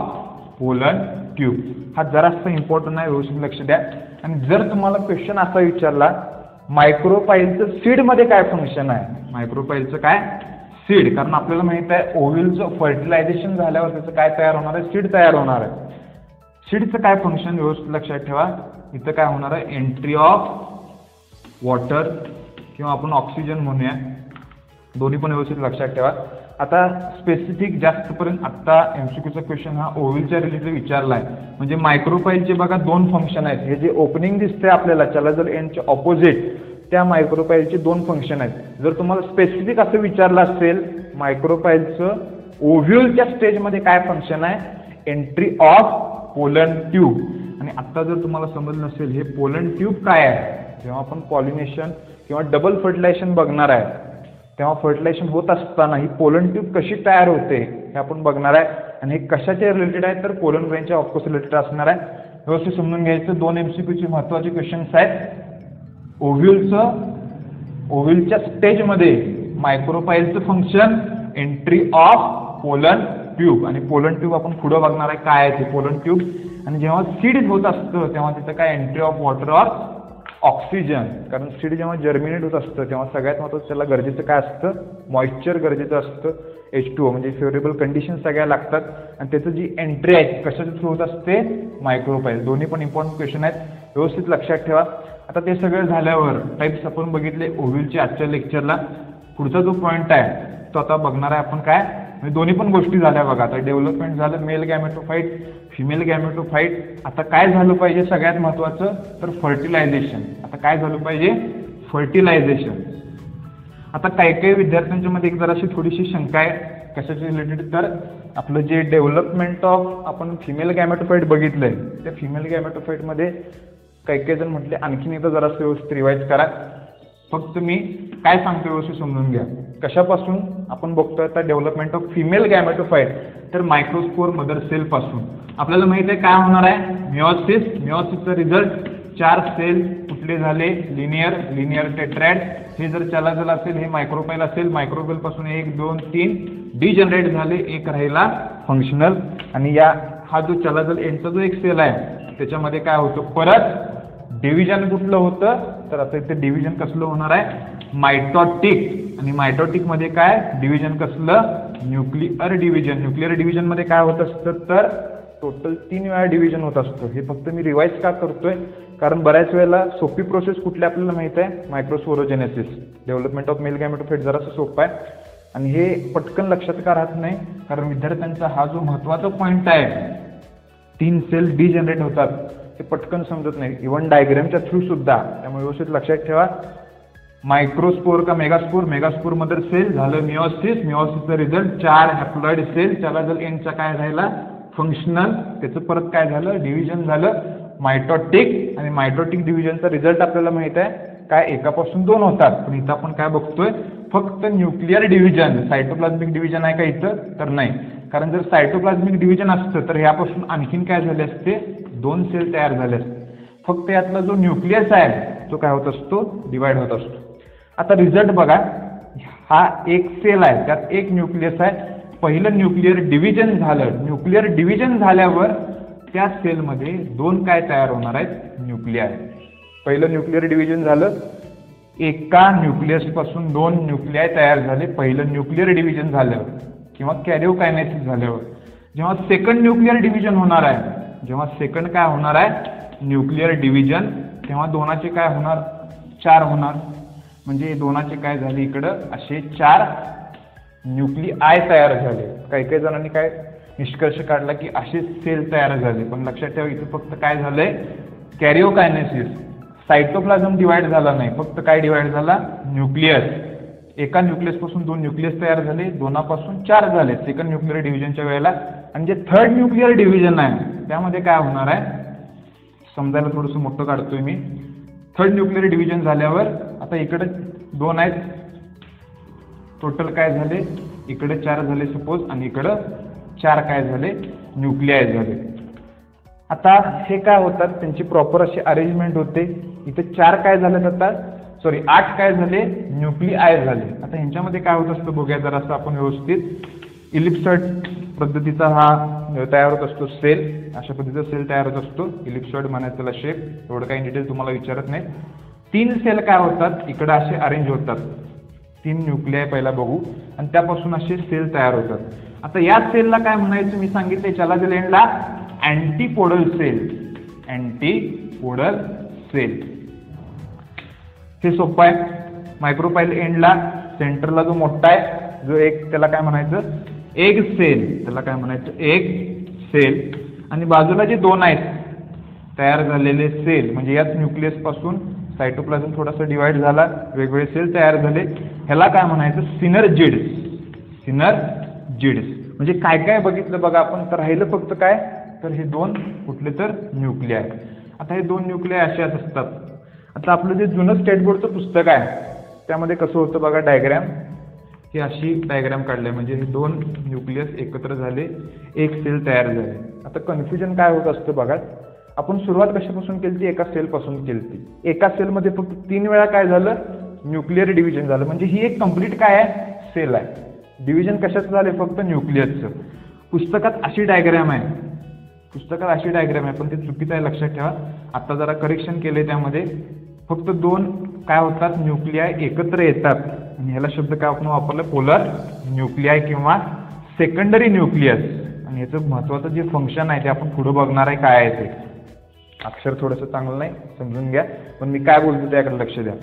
pollen tube हा जरासा इम्पॉर्टंट आहे, व्यवस्थित लक्ष द्या. आणि जर तुम्हाला क्वेश्चन असा विचारला मायक्रोपाईलचं सीडमध्ये काय फंक्शन आहे, मायक्रोपाईलचं काय सीड, कारण आपल्याला माहित आहे ओव्ह्यूलचं फर्टिलायझेशन झाल्यावर त्याचं काय तयार होणार आहे, सीड तयार होणार आहे. सीडचं काय फंक्शन व्यवस्थित लक्षात ठेवा. इथं काय होणार आहे, एंट्री ऑफ वॉटर किंवा आपण ऑक्सिजन म्हणूया, दोन्ही पण व्यवस्थित लक्षात ठेवा. आता स्पेसिफिक जास्तपर्यंत आत्ता एमसीक्यूचा क्वेश्चन हा ओव्ह्यूलच्या रिलेटेड विचारला आहे. म्हणजे मायक्रोपाईलचे बघा दोन फंक्शन आहेत. हे जे ओपनिंग दिसते आपल्याला चलाजल एंडच्या ऑपोजिट त्या मायक्रोपाईलचे दोन फंक्शन आहेत. जर तुम्हाला स्पेसिफिक असं विचारलं असेल मायक्रोपाईलचं ओव्ह्यूलच्या स्टेजमध्ये काय फंक्शन आहे, एंट्री ऑफ पोलन ट्यूब. आणि आत्ता जर तुम्हाला समजलं नसेल हे पोलन ट्यूब काय आहे, जेव्हा आपण पॉलिनेशन किंवा डबल फर्टिलायझेशन बघणार आहे तेव्हा फर्टिलायझेशन होत असताना ही पोलन ट्यूब कशी तयार होते हे आपण बघणार आहे. आणि हे कशाचे रिलेटेड आहे तर पोलन ग्रेनच्या ऑफकोर्स रिलेटेड असणार आहे. व्यवस्थित समजून घ्यायचं. दोन एमसीक्यूचे महत्त्वाचे क्वेश्चन्स आहेत. ओव्ह्यूलच्या स्टेजमध्ये मायक्रोपाईलचं function entry of pollen tube, आणि पोलन ट्यूब आपण पुढं बघणार आहे काय आहे ते पोलन ट्यूब. आणि जेव्हा सीड होत असतं तेव्हा तिथं काय entry of water or oxygen, कारण सीड जेव्हा जर्मिनेट होत असतं तेव्हा सगळ्यात महत्त्वाचं त्याला गरजेचं काय असतं, मॉइश्चर गरजेचं असतं, H2O म्हणजे फेवरेबल कंडिशन सगळ्या लागतात. आणि त्याचं जी एंट्री आहे कशाच्या थ्रू होत असते, मायक्रोपाईल. दोन्ही पण इम्पॉर्टंट क्वेश्चन आहेत, व्यवस्थित लक्षात ठेवा. आता ते सगळं झाल्यावर टाईप्स आपण बघितले ओव्ह्यूलचे आजच्या लेक्चरला. पुढचा जो पॉईंट आहे तो आता बघणार आहे आपण काय, म्हणजे दोन्ही पण गोष्टी झाल्या बघा. आता डेव्हलपमेंट झालं, मेल गॅमेटोफाईट, फिमेल गॅमेटोफाईट. आता काय झालं पाहिजे सगळ्यात महत्त्वाचं तर फर्टिलायझेशन. आता काय झालं पाहिजे, फर्टिलायझेशन. आता काही काही विद्यार्थ्यांच्या मध्ये एक जराशी थोडीशी शंका आहे कशाची रिलेटेड, तर आपलं जे डेव्हलपमेंट ऑफ आपण फिमेल गॅमेटोफाईट बघितलंय त्या फिमेल गॅमेटोफाईटमध्ये काही जण म्हटले आणखीन एकदा जरासं व्यवस्थित रिवाईज करा. फक्त मी काय सांगतो व्यवस्थित समजून घ्या. कशापासून आपण बघतोय आता डेव्हलपमेंट ऑफ फिमेल गॅमेटोफाईट, तर मायक्रोस्पोर मदर सेल पासून. आपल्याला माहित आहे काय होणार आहे, मिओसिस. मिओसिसचा रिझल्ट 4 सेल कुठले झाले, लिनियर टेट्रॅड. हे जर चलाचल असेल हे मायक्रोपाईल असेल. मायक्रोपाईल पासून 1 2 3 डिजनरेट झाले, एक राहिला फंक्शनल. आणि हा जो चलाचल एंडचा जो एक सेल आहे त्याच्यामध्ये काय होतं, परत डिव्हिजन कुठलं होतं तर आता इथे डिव्हिजन कसलं होणार आहे, मायटोटिक. आणि मायटोटिक मध्ये काय डिव्हिजन कसलं, न्यूक्लिअर डिव्हिजन. न्यूक्लिअर डिव्हिजन मध्ये काय होत असतं तर टोटल 3 वेळा डिव्हिजन होत असतं. हे फक्त मी रिवाईज का करतोय कारण बऱ्याच वेळेला सोपी प्रोसेस कुठली आपल्याला माहित आहे, मायक्रोस्पोरोजेनेसिस. डेव्हलपमेंट ऑफ मेल गॅमेटोफाईट जरासं सोपं आहे आणि हे पटकन लक्षात का राहत नाही कारण विद्यार्थ्यांचा हा जो महत्त्वाचा पॉईंट आहे 3 सेल डिजनरेट होतात ते पटकन समजत नाही, इव्हन डायग्रामच्या थ्रू सुद्धा. त्यामुळे व्यवस्थित लक्षात ठेवा. मायक्रोस्पोर का मेगास्पोर, मेगास्पोर मदर सेल झालं मिओसिस. मिओसिसचा रिझल्ट 4 हॅप्लॉइड सेल. चलाजल एंडचा काय राहिला फंक्शनल. त्याचं परत काय झालं, डिव्हिजन झालं मायटोटिक. आणि मायटोटिक डिव्हिजनचा रिझल्ट आपल्याला माहित आहे काय, एकापासून 2 होतात. पण इथं आपण काय बघतोय फक्त न्यूक्लिअर डिव्हिजन. सायटोप्लाझ्मिक डिव्हिजन आहे का इथं तर नाही, कारण जर सायटोप्लाझ्मिक डिव्हिजन असतं तर ह्यापासून आणखीन काय झाले असते, 2 सेल तयार झाले असते. फक्त यातला जो न्यूक्लियस आहे तो काय होत असतो, डिवाइड होत असतो. आता रिझल्ट बघा, हा एक सेल आहे त्यात एक न्यूक्लियस आहे. पहिलं न्यूक्लिअर डिव्हिजन झालं. न्यूक्लिअर डिव्हिजन झाल्यावर त्या सेलमध्ये 2 काय तयार होणार आहेत, न्यूक्लिआय. पहिलं न्यूक्लिअर डिव्हिजन झालं, एका न्यूक्लियस पासून 2 न्यूक्लिआय तयार झाले पहिलं न्यूक्लिअर डिव्हिजन झाल्यावर किंवा कॅरिओकायनेसिस झाल्यावर. जेव्हा सेकंड न्यूक्लिअर डिव्हिजन होणार आहे, जेव्हा सेकंड काय होणार आहे न्यूक्लिअर डिव्हिजन, तेव्हा 2चे काय होणार, 4 होणार. म्हणजे 2चे काय झाले इकडं असे 4 न्यूक्लिआय तयार झाले. काही जणांनी काय निष्कर्ष काढला की असे सेल तयार झाले. पण लक्षात ठेवा इथे फक्त काय झालंय, कॅरिओकायनेसिस. सायटोप्लाझम डिवाइड झाला नाही, फक्त काय डिवाइड झाला, न्यूक्लियस. एका न्यूक्लियस पासून 2 न्यूक्लियस तयार झाले, 2पासून 4 झाले सेकंड न्यूक्लिअर डिव्हिजनच्या वेळेला. आणि जे थर्ड न्यूक्लिअर डिव्हिजन आहे त्यामध्ये काय होणार आहे, समजायला थोडंसं मोठं काढतोय मी. थर्ड न्यूक्लिअर डिव्हिजन झाल्यावर आता इकडे 2 आहेत, टोटल काय झाले, इकडे 4 झाले सपोज आणि इकडं 4 काय झाले, न्यूक्लिआय झाले. आता हे काय होतात, त्यांची प्रॉपर अशी अरेंजमेंट होते. इथे 4 काय झाले, आता 8 काय झाले, न्यूक्लिआय झाले. आता ह्यांच्यामध्ये काय होत असतं बघूया जरा असं आपण व्यवस्थित. पद्धतीचा हा तयार होत असतो सेल, अशा पद्धतीचा सेल तयार होत असतो. इलिप्सॉइड म्हणायचं त्याला शेप, एवढं काही डिटेल तुम्हाला विचारत नाही. 3 सेल काय होतात इकडे असे अरेंज होतात, 3 न्यूक्लियाय पहिला बघू आणि त्यापासून असे सेल तयार होतात. आता या सेलला काय म्हणायचं मी सांगितले, चलाच्या एंडला अँटीपोडल सेल, अँटीपोडल सेल. हे सोपं आहे. मायक्रोपाईल एंडला सेंटरला जो मोठा आहे जो एक, त्याला काय म्हणायचं एग सेल, त्याला काय म्हणायचं एग सेल. आणि बाजूला जे 2 आहेत तयार झालेले सेल, म्हणजे याच न्यूक्लियस पासून सायटोप्लाझम थोडासा डिवाइड झाला, वेगवेगळे सेल तयार झाले, ह्याला काय म्हणायचं सिनर्जिड्स. सिनर्जिड्स म्हणजे काय काय बघितलं बघा आपण, तर राहिलं फक्त काय, तर हे 2 कुठले तर न्यूक्लियाय. आता हे 2 न्यूक्लियाय असे असतात. आता आपलं जे जुनं स्टेट बोर्डचं पुस्तक आहे त्यामध्ये कसं होतं बघा डायग्रॅम, ही अशी डायग्रॅम काढली, म्हणजे हे 2 न्यूक्लियस एकत्र झाले, एक सेल तयार झाले. आता कन्फ्युजन काय होत असतं बघा, आपण सुरुवात कशापासून केली, एका सेलपासून केली. एका सेलमध्ये फक्त 3 वेळा काय झालं न्यूक्लिअर डिव्हिजन झालं, म्हणजे ही एक कंप्लीट काय आहे सेल आहे. डिव्हिजन कशाचं झाले, फक्त न्यूक्लियसचं. पुस्तकात अशी डायग्रॅम आहे, पुस्तकात अशी डायग्रॅम आहे पण ते चुकीचं आहे, लक्षात ठेवा. आता जरा करेक्शन केले, त्यामध्ये फक्त 2 काय होतात न्यूक्लियाय एकत्र येतात आणि ह्याला शब्द काय आपण वापरलं पोलर न्यूक्लियाय किंवा सेकंडरी न्यूक्लियस. आणि ह्याचं महत्त्वाचं जे फंक्शन आहे ते आपण पुढे बघणार आहे काय आहे ते. अक्षर थोडंसं चांगलं नाही समजून घ्या, पण मी काय बोलतो त्याकडे लक्ष द्या.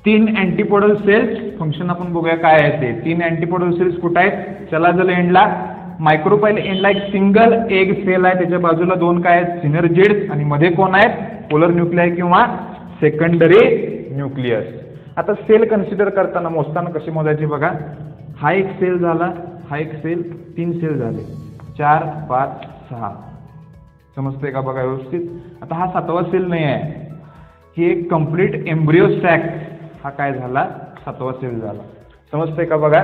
3 अँटीपोडल सेल्स फंक्शन आपण बघूया काय आहे ते. 3 अँटीपोडल सेल्स कुठे आहेत, चलाजल एंडला मायक्रोपाईल एंडला एक सिंगल एग सेल आहे, त्याच्या बाजूला 2 काय आहेत सिनर्जिड्स आणि मध्ये कोण आहेत पोलर न्यूक्लियाय किंवा सेकंडरी न्यूक्लियस. आता सेल कन्सिडर करताना मोजताना कसे मोजायचे बघा, हा एक सेल झाला, हा एक सेल, 3 सेल झाले, 4 5 6. समजतंय का बघा व्यवस्थित. आता हा 7वा सेल नाही आहे, ही एक कंप्लीट एम्ब्रिओ सॅक, हा काय झाला 7वा सेल झाला. समजतंय का बघा.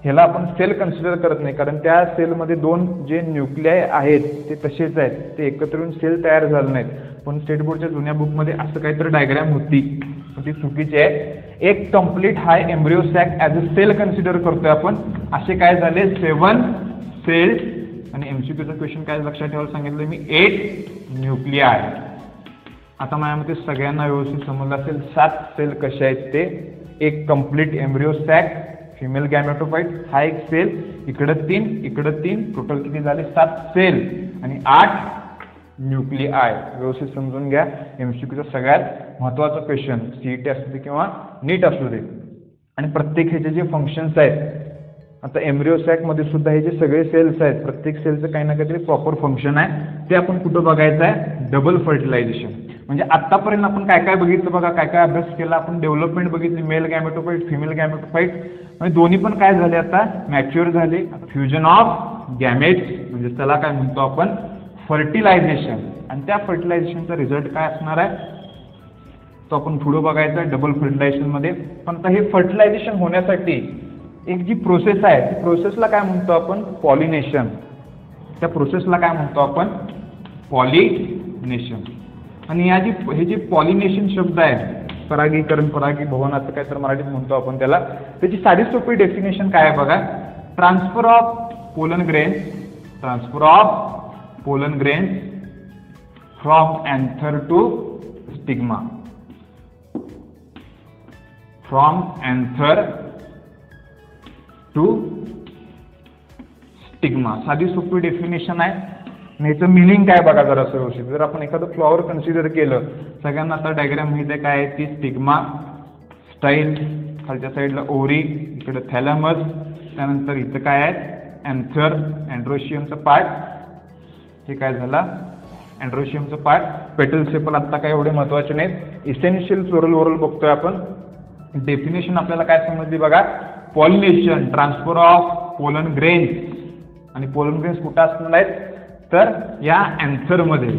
ह्याला आपण सेल कन्सिडर करत नाही, कारण त्या सेलमध्ये 2 जे न्यूक्लियाय आहेत ते तसेच आहेत, ते एकत्र येऊन सेल तयार झाले नाहीत. पण स्टेट बोर्डच्या जुन्या बुकमध्ये असं काहीतरी डायग्रॅम होती, पण ती चुकीची आहे. एक complete high embryo sac as a cell consider करतोय आपण. असे काय झाले 7 सेल्स. आणि एमसीक्यूचा क्वेश्चन काय लक्षात ठेवायला सांगितलं मी, 8 न्यूक्लियाय. आता माझ्या मते सगळ्यांना व्यवस्थित समजलं असेल 7 सेल कसे आहेत ते. एक कंप्लीट एम्ब्रिओ सॅक, फिमेल गॅमेटोफाइट, हा एक सेल, इकडं 3 इकडं 3, टोटल किती झाले 7 सेल आणि 8 न्यूक्लियाय. व्यवस्थित समजून घ्या. एमसीक्यूचा सगळ्यात महत्त्वाचा क्वेश्चन, सीईटी असू दे किंवा नीट असू दे. आणि प्रत्येक ह्याचे जे फंक्शन्स आहेत, आता एम्ब्रिओ सॅक मध्ये सुद्धा हे जे सगळे सेल्स आहेत प्रत्येक सेलचं काही ना काहीतरी प्रॉपर फंक्शन आहे, ते आपण कुठं बघायचं आहे, डबल फर्टिलायझेशन. म्हणजे आतापर्यंत आपण काय काय बघितलं बघा, काय काय अभ्यास केला आपण, डेव्हलपमेंट बघितली, मेल गॅमेटोफाइट फिमेल गॅमेटोफाइट, म्हणजे दोन्ही पण काय झाले आता मॅच्युअर झाले. फ्युजन ऑफ गॅमेट्स म्हणजे त्याला काय म्हणतो आपण फर्टिलायझेशन. आणि त्या फर्टिलायझेशनचा रिझल्ट काय असणार आहे तो आपण पुढे बघायचा आहे डबल फर्टिलायझेशनमध्ये. पण आता हे फर्टिलायझेशन होण्यासाठी एक जी प्रोसेस आहे ती प्रोसेसला काय म्हणतो आपण पॉलिनेशन. त्या प्रोसेसला काय म्हणतो आपण पॉलिनेशन. आणि या जी हे जे पॉलिनेशन शब्द आहे, परागीकरण परागीभवन असं काय तर मराठीत म्हणतो आपण त्याला, त्याची साधी सोपी डेफिनेशन काय आहे बघा, transfer of pollen grains, transfer of pollen grains from anther to stigma, from anther to stigma. साधी सोपी डेफिनेशन आहे. ह्याचं मिनिंग काय बघा जरा व्यवस्थित. जर आपण एखादं फ्लॉवर कन्सिडर केलं, सगळ्यांना आता डायग्राम माहिती आहे काय आहे ती, स्टिग्मा, स्टाईल, खालच्या साईडला ओरी, इकडे थॅलॅमस, त्यानंतर इथं काय आहे एंथर, अँड्रोशियमचं पार्ट, हे काय झाला अँड्रोशियमचं पार्ट. पेटल सेपल आत्ता काय एवढे महत्त्वाचे नाहीत. इसेन्शियल फ्लोरल ओरल बघतोय आपण. डेफिनेशन आपल्याला काय समजली बघा, pollination, transfer of pollen grains. आणि पोलन ग्रेन्स कुठं असणार आहेत तर या अँथरमध्ये.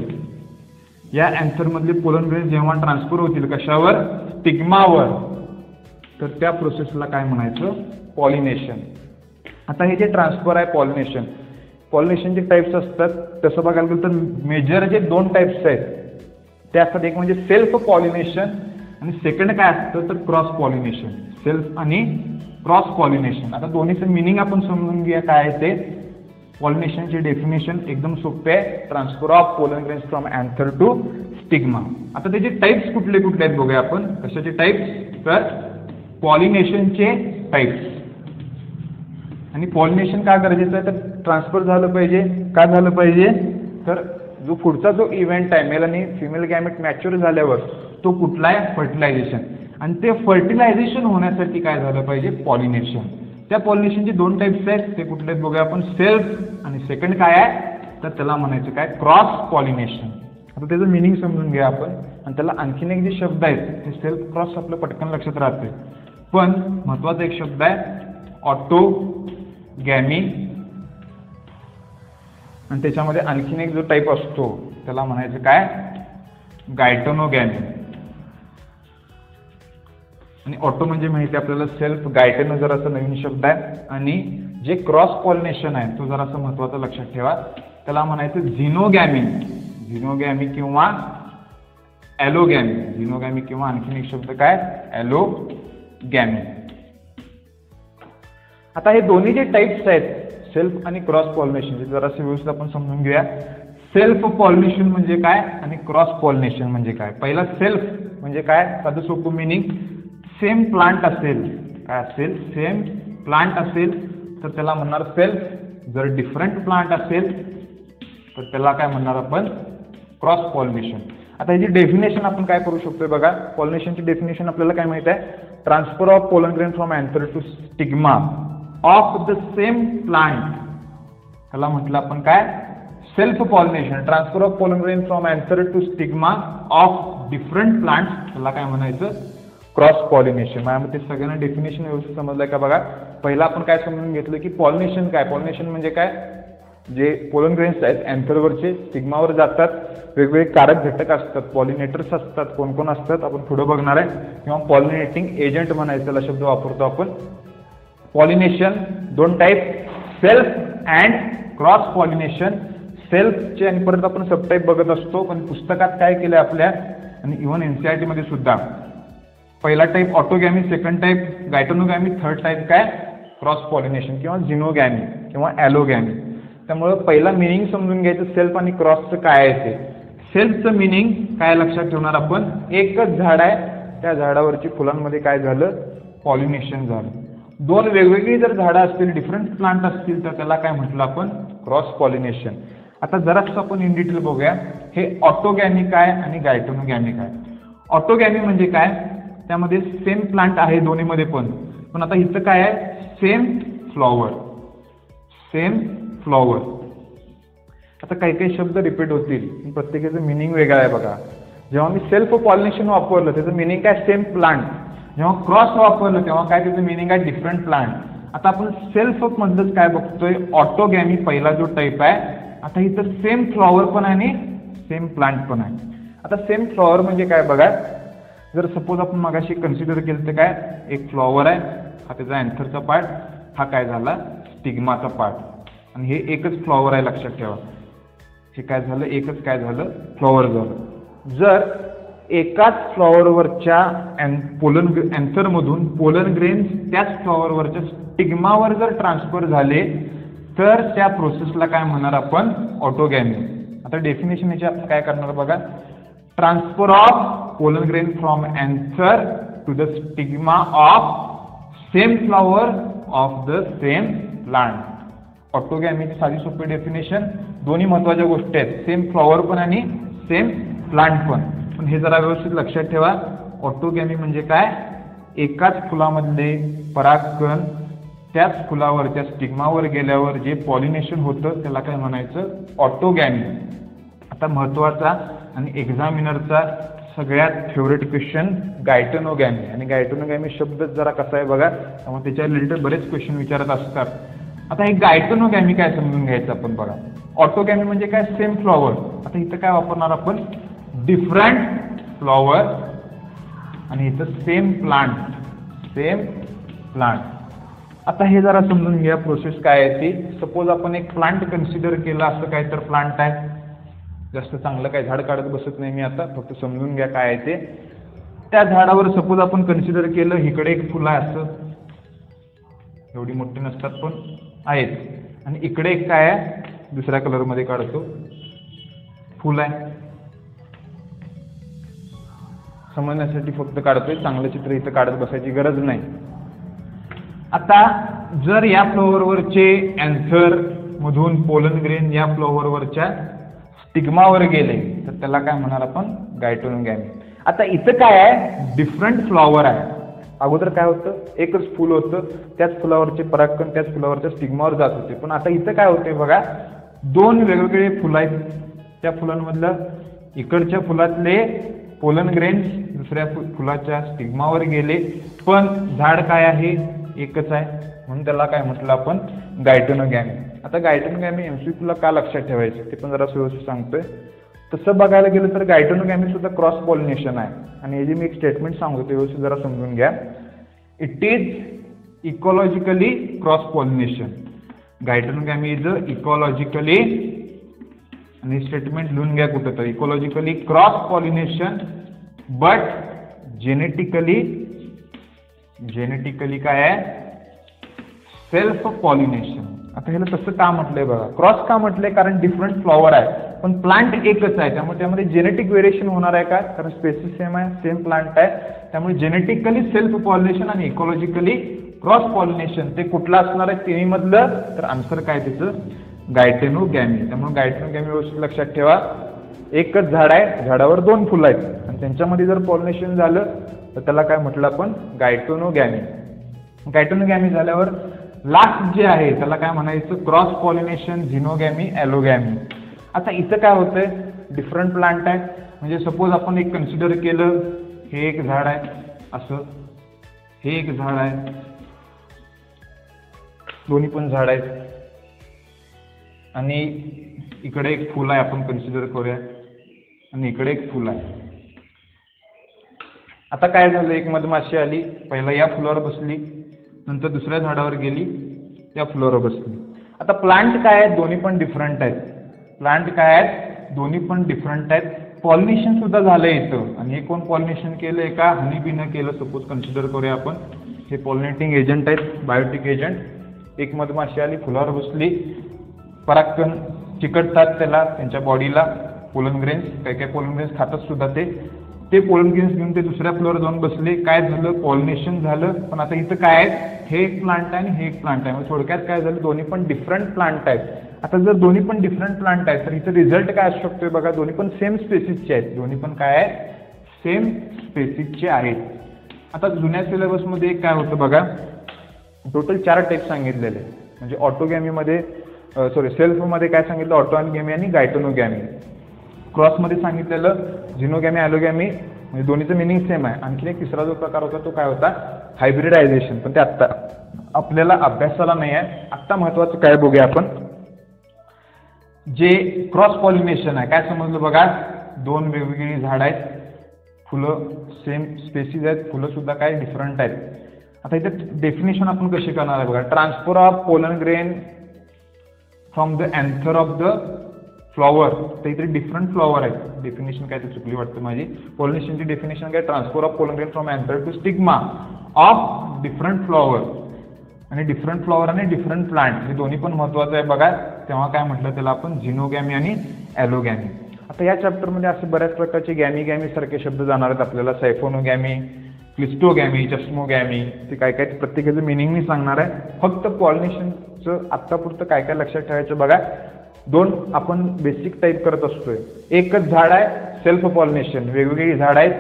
या अँथरमधले पोलन ग्रेन्स जेव्हा ट्रान्सफर होतील कशावर, स्टिग्मावर, तर त्या प्रोसेसला काय म्हणायचं पॉलिनेशन. आता हे जे ट्रान्सफर आहे पॉलिनेशन, पॉलिनेशनचे टाईप्स असतात. तसं बघायला गेलं तर मेजर जे 2 टाईप्स आहेत ते असतात. एक म्हणजे सेल्फ पॉलिनेशन आणि सेकंड काय असतं तर क्रॉस पॉलिनेशन. सेल्फ आणि क्रॉस पॉलिनेशन. आता दोन्हीचं मिनिंग आपण समजून घ्या काय आहे ते. पॉलिनेशनची डेफिनेशन एकदम सोपे आहे, transfer of pollen grains from anther to stigma. आता त्याचे टाइप्स कुठले कुठले आहेत बघूया आपण. कशाचे टाइप्स? तर पॉलिनेशनचे टाइप्स. आणि पॉलिनेशन का गरजेचं आहे? तर ट्रान्सफर झालं पाहिजे. का झालं पाहिजे? तर जो पुढचा जो इव्हेंट आहे मेल आणि फिमेल गॅमेट मॅच्युअर झाल्यावर तो कुठला आहे? फर्टिलायझेशन. आणि ते फर्टिलायझेशन होण्यासाठी काय झालं पाहिजे? पॉलिनेशन. त्या पॉलिनेशनचे दोन टाइप्स आहेत, ते कुठले आहेत बघूया आपण. सेल्फ आणि सेकंड काय आहे? तर त्याला म्हणायचं काय? Cross pollination. आता त्याचं मिनिंग समजून घ्या आपण. आणि त्याला आणखीन एक जे शब्द आहेत ते सेल्फ क्रॉस आपलं पटकन लक्षात राहते, पण महत्वाचा एक शब्द आहे ऑटोगॅमी. आणि त्याच्यामध्ये आणखीन एक जो टाईप असतो त्याला म्हणायचं काय? गायटोनोगॅमी. आणि ऑटो म्हणजे माहिती आपल्याला सेल्फ, गायटेनो जरासा नवीन शब्द आहे. आणि जे क्रॉस पॉलिनेशन आहे तो जरासा महत्वाचा लक्षात ठेवा, त्याला म्हणायचं झिनोगॅमी. झिनोगॅमी किंवा ॲलोगॅमी. झिनोगॅमी किंवा आणखीन एक शब्द काय? ॲलोगॅमी. आता हे दोन्ही जे टाइप्स आहेत सेल्फ आणि क्रॉस पॉलिनेशन जरासे व्यवस्थित आपण समजून घेऊया. सेल्फ पॉलिनेशन म्हणजे काय आणि क्रॉस पॉलिनेशन म्हणजे काय? पहिला सेल्फ म्हणजे काय? साधं सोपं मिनिंग, सेम प्लांट असेल, काय असेल? सेम प्लांट असेल तर त्याला म्हणणार सेल्फ. जर डिफरंट प्लांट असेल तर त्याला काय म्हणणार आपण? Cross pollination. आता याची डेफिनेशन आपण काय करू शकतोय बघा. पॉलिनेशनची डेफिनेशन आपल्याला काय माहित आहे? Transfer of pollen grain from anther to stigma of the same plant. त्याला म्हटलं आपण काय? Self pollination. Transfer of pollen grain from anther to stigma of different plants, त्याला काय म्हणायचं? Cross pollination. माझ्या ते सगळ्यांना डेफिनेशन व्यवस्थित समजलंय का बघा. पहिला आपण काय समजून घेतलं की पॉलिनेशन काय? पॉलिनेशन म्हणजे काय? जे पोलन ग्रेन्स आहेत अँथरवरचे स्टिग्मावर जातात, वेगवेगळे कारक घटक असतात, पॉलिनेटर्स असतात, कोण कोण असतात आपण पुढे बघणार आहे. किंवा पॉलिनेटिंग एजंट म्हणायचं त्याला शब्द वापरतो आपण. पॉलिनेशन दोन type, self and cross pollination. सेल्फचे आणि परत आपण सब टाईप बघत असतो, पण पुस्तकात काय केलं आपल्या आणि इव्हन NCERT मध्ये सुद्धा पहिला type autogamy, second type geitonogamy, third type काय? क्रॉस पॉलिनेशन किंवा झिनोगॅमी किंवा ॲलोगॅमी. त्यामुळे पहिला मिनिंग समजून घ्यायचं सेल्फ आणि क्रॉसचं काय आहे ते. सेल्फचं मिनिंग काय लक्षात ठेवणार आपण? एकच झाड आहे, त्या झाडावरची फुलांमध्ये काय झालं? पॉलिनेशन झालं. दोन वेगवेगळी जर झाडं असतील, डिफरंट प्लांट असतील तर त्याला काय म्हटलं आपण? Cross pollination. आता जरासं आपण इन डिटेल बघूया हे ऑटोगॅमी काय आणि गायटोनोगॅमी काय. ऑटोगॅमी म्हणजे काय? त्यामध्ये सेम प्लांट आहे दोन्हीमध्ये पण आता इथं काय आहे? Same flower. Same flower. आता काही काही शब्द रिपीट होतील, प्रत्येकाचं मिनिंग वेगळं आहे बघा. जेव्हा मी सेल्फ पॉलिनेशन वापरलं त्याचं मिनिंग काय? Same plant. जेव्हा क्रॉस वापरलं तेव्हा काय त्याचं मिनिंग आहे? Different plant. आता आपण सेल्फ मधलंच काय बघतोय? ऑटोगॅमी पहिला जो टाईप आहे. आता इथं सेम फ्लॉवर पण आहे आणि सेम प्लांट पण आहे. आता सेम फ्लॉवर म्हणजे काय बघा. जर सपोज आपण मगाशी कन्सिडर केलं तर काय? एक फ्लॉवर आहे, हा त्याचा अँथरचा पार्ट, हा काय झाला? स्टिग्माचा पार्ट. आणि हे एकच फ्लॉवर आहे लक्षात ठेवा. हे काय झालं? एकच काय झालं? फ्लॉवर झालं. जर एकाच फ्लॉवरवरच्या अँथरमधून पोलन ग्रेन्स त्याच फ्लॉवरवरच्या स्टिग्मावर जर ट्रान्सफर झाले तर त्या प्रोसेसला काय म्हणणार आपण? ऑटोगॅमी. आता डेफिनेशन याची आपण काय करणार बघा. Transfer of pollen grain from anther to the stigma of same flower of the same plant. ऑटोगॅमीची साधी सोपी डेफिनेशन. दोन्ही महत्त्वाच्या गोष्टी आहेत, सेम फ्लॉवर पण आणि सेम प्लांट पण हे जरा व्यवस्थित लक्षात ठेवा. ऑटोगॅमी म्हणजे काय? एकाच फुलामधले परागकण त्याच फुलावरच्या स्टिग्मावर गेल्यावर जे पॉलिनेशन होतं त्याला काय म्हणायचं? ऑटोगॅमी. आता महत्त्वाचा आणि एक्झामिनरचा सगळ्यात फेवरेट क्वेश्चन गायटोनोगॅमी. आणि गायटोनोगॅमी शब्द जरा कसा आहे बघा, त्यामुळे त्याच्या रिलेटेड बरेच क्वेश्चन विचारत असतात. आता हे गायटोनोगॅमी काय समजून घ्यायचं आपण बघा. ऑटोगॅमी म्हणजे काय? Same flower. आता इथं काय वापरणार आपण? Different flower. आणि इथं सेम प्लांट. Same plant. आता हे जरा समजून घ्या प्रोसेस काय आहे ती. सपोज आपण एक प्लांट कन्सिडर केला, असं काय तर प्लांट आहे. जास्त चांगलं काय झाड काढत बसत नाही मी आता, फक्त समजून घ्या काय आहे ते. त्या झाडावर सपोज आपण कन्सिडर केलं इकडे एक फुलं आहे, असं एवढी मोठी नसतात पण आहेत. आणि इकडे एक काय आहे, दुसऱ्या कलरमध्ये काढतो, फुल आहे. समजण्यासाठी फक्त काढतोय, चांगलं चित्र इथं काढत बसायची गरज नाही. आता जर या फ्लॉवरवरचे अँथर मधून पोलन ग्रेन या फ्लॉवरवरच्या स्टिग्मावर गेले तर त्याला काय म्हणणार आपण, गायटोनोगॅमी. आता इथं काय आहे, डिफरंट फ्लॉवर आहे. अगोदर काय होतं, एकच फुल होतं, त्याच फुलावरचे परागकण त्याच फुलावरच्या स्टिग्मावर जात होते. पण आता इथं काय होते बघा, दोन वेगवेगळे फुलं आहेत. त्या फुलांमधलं इकडच्या फुलातले पोलन ग्रेन्स दुसऱ्या फुलाच्या स्टिग्मावर गेले, पण झाड काय आहे, एकच आहे, म्हणून त्याला काय म्हटलं आपण, गायटोनोगॅमी. आता गायटोनोगॅमी एमसीक्यूला का लक्षात ठेवायचं ते पण जरा व्यवस्थित सांगतोय. तसं बघायला गेलं तर गायटोनोगॅमी सुद्धा क्रॉस पॉलिनेशन आहे. आणि हे जे मी एक स्टेटमेंट सांगतो ते व्यवस्थित जरा समजून घ्या. It is ecologically cross pollination. Geitonogamy is ecologically, आणि स्टेटमेंट लिहून घ्या कुठं तर, ecologically cross pollination but genetically काय आहे, सेल्फ पॉलिनेशन. आता ह्याला तसं का म्हटलंय बघा, क्रॉस का म्हटलंय, कारण डिफरंट फ्लॉवर आहे पण प्लांट एकच आहे, त्यामुळे त्यामध्ये जेनेटिक व्हेरिएशन होणार आहे का, कारण स्पेसिस सेम आहे, सेम प्लांट आहे, त्यामुळे जेनेटिकली सेल्फ पॉलिनेशन आणि इकॉलॉजिकली क्रॉस पॉलिनेशन ते कुठलं असणार आहे तिन्ही मधलं, तर आन्सर काय त्याचं, गायटोनोगॅमी. त्यामुळे गायटोनोगॅमी व्यवस्थित लक्षात ठेवा, एकच झाड आहे, झाडावर दोन फुलं आहेत आणि त्यांच्यामध्ये जर पॉलिनेशन झालं तर त्याला काय म्हटलं आपण, गायटोनोगॅमी. गायटोनोगॅमी झाल्यावर लास्ट जे आहे त्याला काय म्हणायचं, क्रॉस पॉलिनेशन, झिनोगॅमी, ॲलोगॅमी. आता इथं काय होतंय, डिफरंट प्लांट आहे, म्हणजे सपोज आपण एक कन्सिडर केलं, हे एक झाड आहे असं, हे एक झाड आहे, दोन्ही पण झाड आहेत, आणि इकडे एक फुल आहे आपण कन्सिडर करूया, आणि इकडे एक फुल आहे. आता काय झालं, एक मधमाशी आली, पहिला या फुलावर बसली, नंतर दुसऱ्या झाडावर गेली, त्या फुलावर बसली. आता प्लांट काय आहेत, दोन्ही पण डिफरंट आहेत. प्लांट काय आहेत, दोन्ही पण डिफरंट आहेत. पॉलिनेशन सुद्धा झालंय इथं, आणि हे कोण पॉलिनेशन केलंय का, हनी बीनं केलं सपोज कन्सिडर करूया आपण. हे पॉलिनेटिंग एजंट आहेत, बायोटिक एजंट. एक मधमाशी आली, फुलावर बसली, परागकण चिकटतात त्याला, त्यांच्या बॉडीला पोलन ग्रेन्स, काही काही पोलन ग्रेन्स खातात सुद्धा ते पोलन ग्रेन्स घेऊन ते दुसऱ्या फ्लोअर जाऊन बसले, काय झालं, पॉलिनेशन झालं. पण आता इथं काय आहे, हे एक प्लांट आहे आणि हे एक प्लांट आहे, म्हणजे थोडक्यात काय झालं, दोन्ही पण डिफरंट प्लांट आहेत. आता जर दोन्ही पण डिफरंट प्लांट आहेत तर इथं रिझल्ट काय असू शकतोय बघा, दोन्ही पण सेम स्पेसिसचे आहेत, दोन्ही पण काय आहेत, सेम स्पेसिसचे आहेत. आता जुन्या सिलेबसमध्ये काय होतं बघा, टोटल 4 टाईप सांगितलेले, म्हणजे ऑटोगॅमीमध्ये सेल्फमध्ये काय सांगितलं, ऑटोगॅमी आणि गायटोनोगॅमी. क्रॉसमध्ये सांगितलेलं झिनोगॅमी, ॲलोगॅमी, म्हणजे दोन्हीचं मिनिंग सेम आहे. आणखी एक तिसरा जो प्रकार होता तो काय होता, हायब्रिडायझेशन, पण ते आत्ता आपल्याला अभ्यासाला नाही आहे. आत्ता महत्त्वाचं काय बघूया आपण, जे क्रॉस पॉलिनेशन आहे. काय समजलं बघा, दोन वेगवेगळी झाड आहेत, फुलं सेम स्पेसिस आहेत, फुलं सुद्धा काय डिफरंट आहेत. आता इथे डेफिनेशन आपण कशी करणार आहे बघा, transfer of pollen grain from the anther of the flower. तर इथे डिफरंट फ्लॉवर आहेत, डेफिनेशन काय ते चुकली वाटतं माझी. पॉलिनेशनची डेफिनेशन काय, transfer of pollen grain from anther to stigma of different flower. आणि डिफरंट फ्लॉवर आणि डिफरंट प्लांट हे दोन्ही पण महत्त्वाचं आहे बघा. तेव्हा काय म्हटलं त्याला आपण, झिनोगॅमी आणि ॲलोगॅमी. आता या चॅप्टरमध्ये असे बऱ्याच प्रकारचे गॅमी सारखे शब्द जाणार आहेत आपल्याला, सायफोनोगॅमी, क्लिस्टोगॅमी, चष्मोगॅमी, ते काय काय प्रत्येकाचं मिनिंग मी सांगणार आहे. फक्त पॉलिनेशनचं आत्तापुरतं काय काय लक्षात ठेवायचं बघा. 2 आपण बेसिक टाईप करत असतोय, एकच झाड आहे सेल्फ पॉलिनेशन, वेगवेगळी झाड आहेत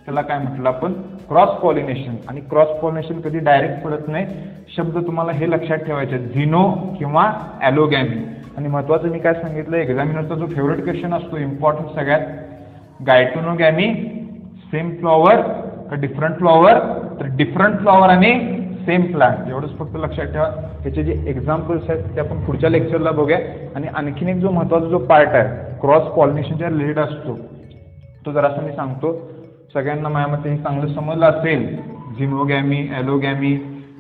त्याला काय म्हटलं आपण, क्रॉस पॉलिनेशन. आणि क्रॉस पॉलिनेशन कधी डायरेक्ट पडत नाही, शब्द तुम्हाला हे लक्षात ठेवायचे, झिनो किंवा ॲलोगॅमी. आणि महत्त्वाचं मी काय सांगितलं, एक्झामिनरचा जो फेवरेट क्वेश्चन असतो इम्पॉर्टंट सगळ्यात, गायटोनोगॅमी सेम फ्लॉवर का डिफरंट फ्लॉवर, तर डिफरंट फ्लॉवर आणि सेम प्लांट, एवढंच फक्त लक्षात ठेवा. त्याचे जे एक्झाम्पल्स आहेत ते आपण पुढच्या लेक्चरला बघूया. आणि आणखीन एक जो महत्त्वाचा जो पार्ट आहे क्रॉस पॉलिनेशनच्या रिलेटेड असतो तो जरासा मी सांगतो. सगळ्यांना माझ्या मते हे चांगलं समजलं असेल, झिनोगॅमी, ॲलोगॅमी,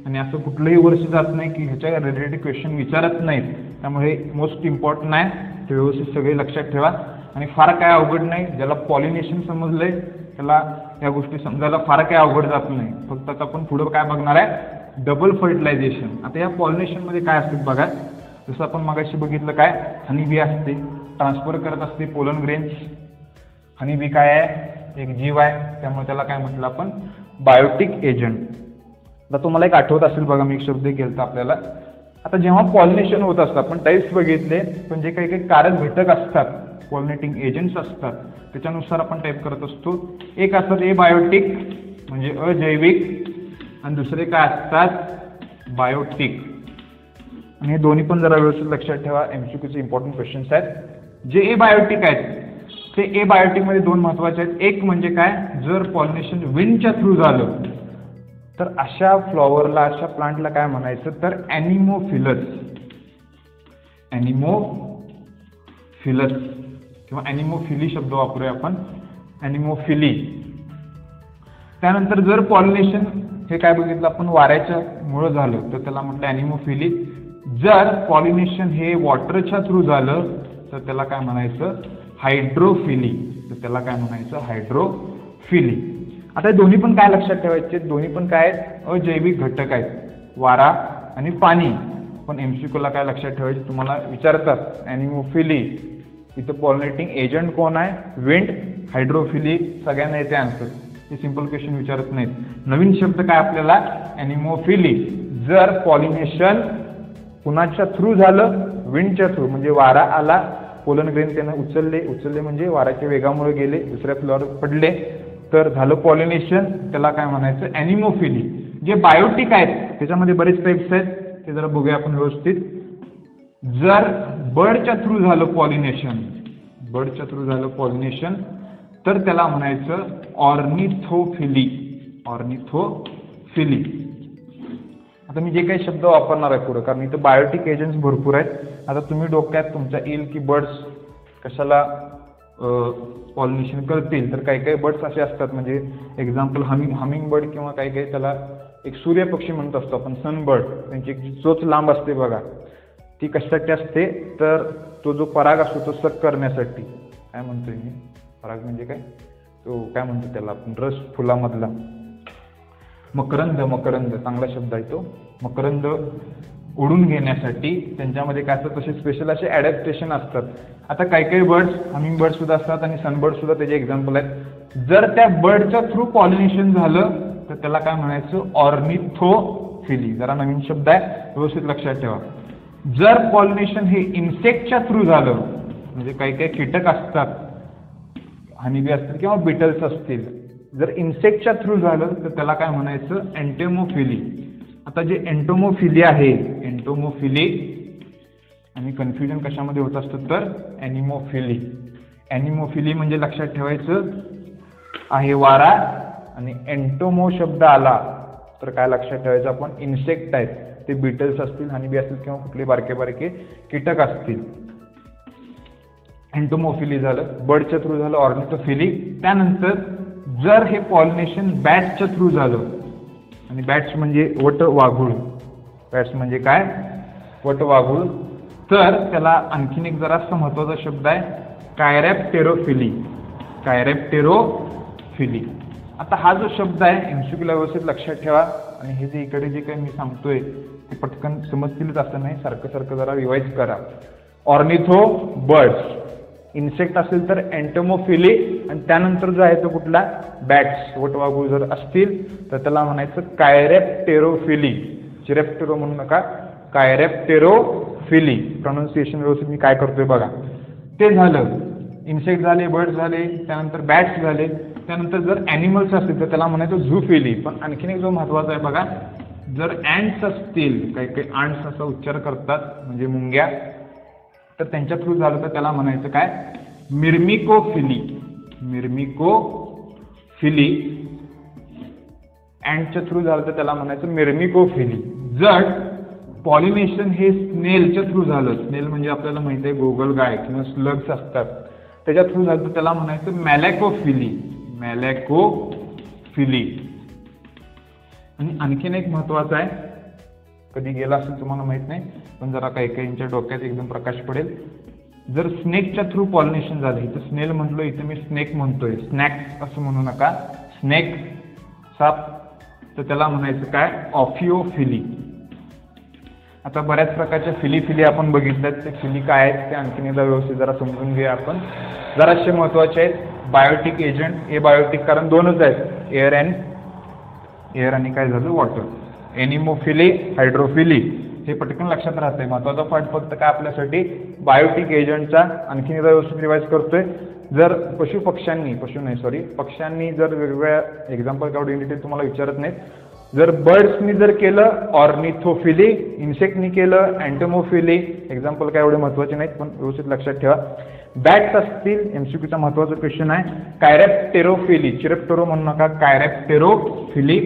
आणि असं कुठलंही वर्ष जात नाही की ह्याच्या रिलेटेड क्वेश्चन विचारत नाहीत. त्यामुळे मोस्ट इम्पॉर्टंट आहे, ते व्यवस्थित सगळे लक्षात ठेवा. आणि फार काय अवघड नाही, ज्याला पॉलिनेशन समजलंय त्याला या गोष्टी समजायला फार काय अवघड जात नाही. फक्त आता आपण पुढं काय बघणार आहे, डबल फर्टिलायझेशन. आता या पॉलिनेशनमध्ये काय असतं बघा, जसं आपण मगाशी बघितलं काय हनी बी असते, ट्रान्सफर करत असते पोलन ग्रेन्स. हनी बी काय आहे, एक जीव आहे, त्यामुळे त्याला काय म्हटलं आपण बायोटिक एजंट. आता तुम्हाला एक आठवत असेल बघा, मी एक शब्द केलता आपल्याला. आता जेव्हा पॉलिनेशन होत असतं आपण टाईप्स बघितले, पण जे काही काही कारक घटक असतात, पॉलिनेटिंग एजंट्स असतात, त्याच्यानुसार आपण टाईप करत असतो. एक असतात एबायोटिक म्हणजे अजैविक, आणि दुसरे काय असतात बायोटिक. आणि हे दोन्ही पण जरा व्यवस्थित लक्षात ठेवा, एमसीक्यूचे इम्पॉर्टंट क्वेश्चन्स आहेत. जे एबायोटिक आहेत ते एबायोटिकमध्ये दोन महत्त्वाचे आहेत. एक म्हणजे काय, जर पॉलिनेशन विंडच्या थ्रू झालं तर अशा फ्लॉवरला, अशा प्लांटला काय म्हणायचं तर ॲनिमोफिलस. ॲनिमोफिलस किंवा ॲनिमोफिली शब्द वापरूया आपण, ॲनिमोफिली. त्यानंतर जर पॉलिनेशन हे काय बघितलं आपण वाऱ्याच्या मुळे झालं तर त्याला म्हटलं ॲनिमोफिली. जर पॉलिनेशन हे वॉटरच्या थ्रू झालं तर त्याला काय म्हणायचं हायड्रोफिली. तर त्याला काय म्हणायचं हायड्रोफिली. आता हे दोन्ही पण काय लक्षात ठेवायचे, दोन्ही पण काय आहेत अजैविक घटक आहेत, वारा आणि पाणी. पण एमसीक्यूला काय लक्षात ठेवायचे तुम्हाला विचारतात ॲनिमोफिली, इथं पॉलिनेटिंग एजंट कोण आहे, विंड. हायड्रोफिली सगळ्यांना येते आन्सर, ते सिंपल क्वेश्चन विचारत नाहीत. नवीन शब्द काय आपल्याला ॲनिमोफिली. जर पॉलिनेशन कुणाच्या थ्रू झालं, विंडच्या थ्रू, म्हणजे वारा आला, पोलन ग्रेन त्यानं उचलले म्हणजे वाऱ्याच्या वेगामुळे गेले, दुसऱ्या फ्लॉवर पडले, तर झालं पॉलिनेशन. त्याला काय म्हणायचं ॲनिमोफिली. जे बायोटिक आहेत त्याच्यामध्ये बरेच टाईप्स आहेत, ते जरा बघूया आपण व्यवस्थित. जर बर्डच्या थ्रू झालं पॉलिनेशन, तर त्याला म्हणायचं ऑर्निथोफिली. आता मी जे काही शब्द वापरणार आहे पुढं, कारण इथं बायोटिक एजंट्स भरपूर आहेत. आता तुम्ही डोक्यात तुमच्या येईल की बर्ड्स कशाला पॉलिनेशन करतील, तर काही काही बर्ड्स असे असतात, म्हणजे एक्झाम्पल हमिंग बर्ड किंवा काही काही त्याला एक सूर्यपक्षी म्हणत असतो आपण, सनबर्ड. त्यांची एक चोच लांब असते बघा, ती कशासाठी असते तर तो जो पराग असतो तो सक करण्यासाठी. काय म्हणतोय मी, पराग म्हणजे काय, तो काय म्हणतो त्याला आपण, रस फुलामधला, मकरंद चांगला शब्द आहे तो. मकरंद ओढून घेण्यासाठी त्यांच्यामध्ये काय असतं, तसे स्पेशल असे ॲडॅप्टेशन असतात. आता काही काही बर्ड्स हमिंग बर्ड सुद्धा असतात आणि सनबर्ड सुद्धा त्याचे एक्झाम्पल आहेत. जर त्या बर्डच्या थ्रू पॉलिनेशन झालं तर त्याला काय म्हणायचं ऑर्निथोफिली. जरा नवीन शब्द आहे, व्यवस्थित लक्षात ठेवा. जर पॉलिनेशन हे इन्सेक्टच्या थ्रू झालं, म्हणजे काही काही कीटक असतात, हनीबी असतील किंवा बिटल्स असतील, जर इन्सेक्टच्या थ्रू झालं तर त्याला काय म्हणायचं एंटोमोफिली. आता जे एंटोमोफिली आहे, आणि कन्फ्युजन कशामध्ये होत असतं तर ॲनिमोफिली म्हणजे लक्षात ठेवायचं आहे वारा, आणि एंटोमो शब्द आला तर काय लक्षात ठेवायचं आपण इन्सेक्ट आहेत, ते बिटल्स असतील, हनीबी असतील किंवा कुठले बारके बारके कीटक असतील. एंटोमोफिली झालं, बर्डच्या थ्रू झालं ऑर्निथोफिली. त्यानंतर जर हे पॉलिनेशन बॅट्सच्या थ्रू झालं, आणि बॅट्स म्हणजे वटवाघूळ, बॅट्स म्हणजे काय वटवाघूळ, तर त्याला आणखीन एक जरासा महत्त्वाचा शब्द आहे कायरॅप्टेरोफिली. आता हा जो शब्द आहे एमसीक्यूला व्यवस्थित लक्षात ठेवा, आणि हे जे इकडे जे काही मी सांगतोय ते पटकन समजतीलच असं नाही, सारखं जरा रिवाइज करा. ऑर्निथो बर्ड्स, इन्सेक्ट असेल तर एंटोमोफिली, आणि त्यानंतर जो आहे तो कुठला बॅट्स, वटवाघूळ जर असतील तर त्याला म्हणायचं कायरॅप्टेरोफिली. चिरॅप्टेरो म्हणू नका, कायरॅप्टेरोफिली. प्रोनाउन्सिएशन व्यवस्थित मी काय करतोय बघा. ते झालं, इन्सेक्ट झाले, बर्ड्स झाले, त्यानंतर बॅट्स झाले. त्यानंतर जर ॲनिमल्स असतील तर त्याला म्हणायचं झूफिली. पण आणखीन एक जो महत्त्वाचा आहे बघा, जर अँट्स असतील, काही काही अँट्स असा उच्चार करतात म्हणजे मुंग्या, तर त्यांच्या थ्रू झालं तर त्याला म्हणायचं काय मिर्मिकोफिली. अँटच्या थ्रू झालं तर त्याला म्हणायचं मिर्मिकोफिली. जर पॉलिनेशन हे स्नेलच्या थ्रू झालं, स्नेल म्हणजे आपल्याला माहिती आहे गोगलगाय किंवा स्लग्स असतात, त्याच्या थ्रू झालं तर त्याला म्हणायचं मॅलॅकोफिली. आणि आणखीन एक महत्त्वाचं आहे, कधी गेला असेल तुम्हाला माहित नाही, पण जरा काही काहींच्या डोक्यात एकदम प्रकाश पडेल. जर स्नेकच्या थ्रू पॉलिनेशन झालं, इथं स्नेल म्हटलो, इथं मी स्नेक म्हणतोय, स्नॅक असं म्हणू नका, स्नेक साप, तर त्याला म्हणायचं काय ऑफिओफिली. आता बऱ्याच प्रकारच्या फिली आपण बघितल्यात. ते फिली काय आहेत ते आणखीन एकदा व्यवस्थित जरा समजून घेऊया आपण. जराशे महत्त्वाचे आहेत. बायोटिक एजंट, हे बायोटिक कारण दोनच आहेत, एअर आणि काय झालं वॉटर. एनिमोफिली, हायड्रोफिली, हे पटकन लक्षात राहतंय. महत्त्वाचा पॉईंट फक्त काय आपल्यासाठी बायोटिक एजंटचा आणखीन एकदा व्यवस्थित रिवाइज करतोय. जर पक्ष्यांनी जर वेगवेगळ्या एक्झाम्पल काढून डिटेल तुम्हाला विचारत नाहीत. जर बर्ड्सनी जर केलं ऑर्निथोफिली, इन्सेक्टनी केलं अँटोमोफिली, एक्झाम्पल काय एवढे महत्त्वाचे नाहीत पण व्यवस्थित लक्षात ठेवा. बॅट्स असतील, एमसीक्यूचा महत्त्वाचा क्वेश्चन आहे, कायरॅप्टेरोफिली, चिरप्टेरो म्हणू नका, कायरॅप्टेरोफिली.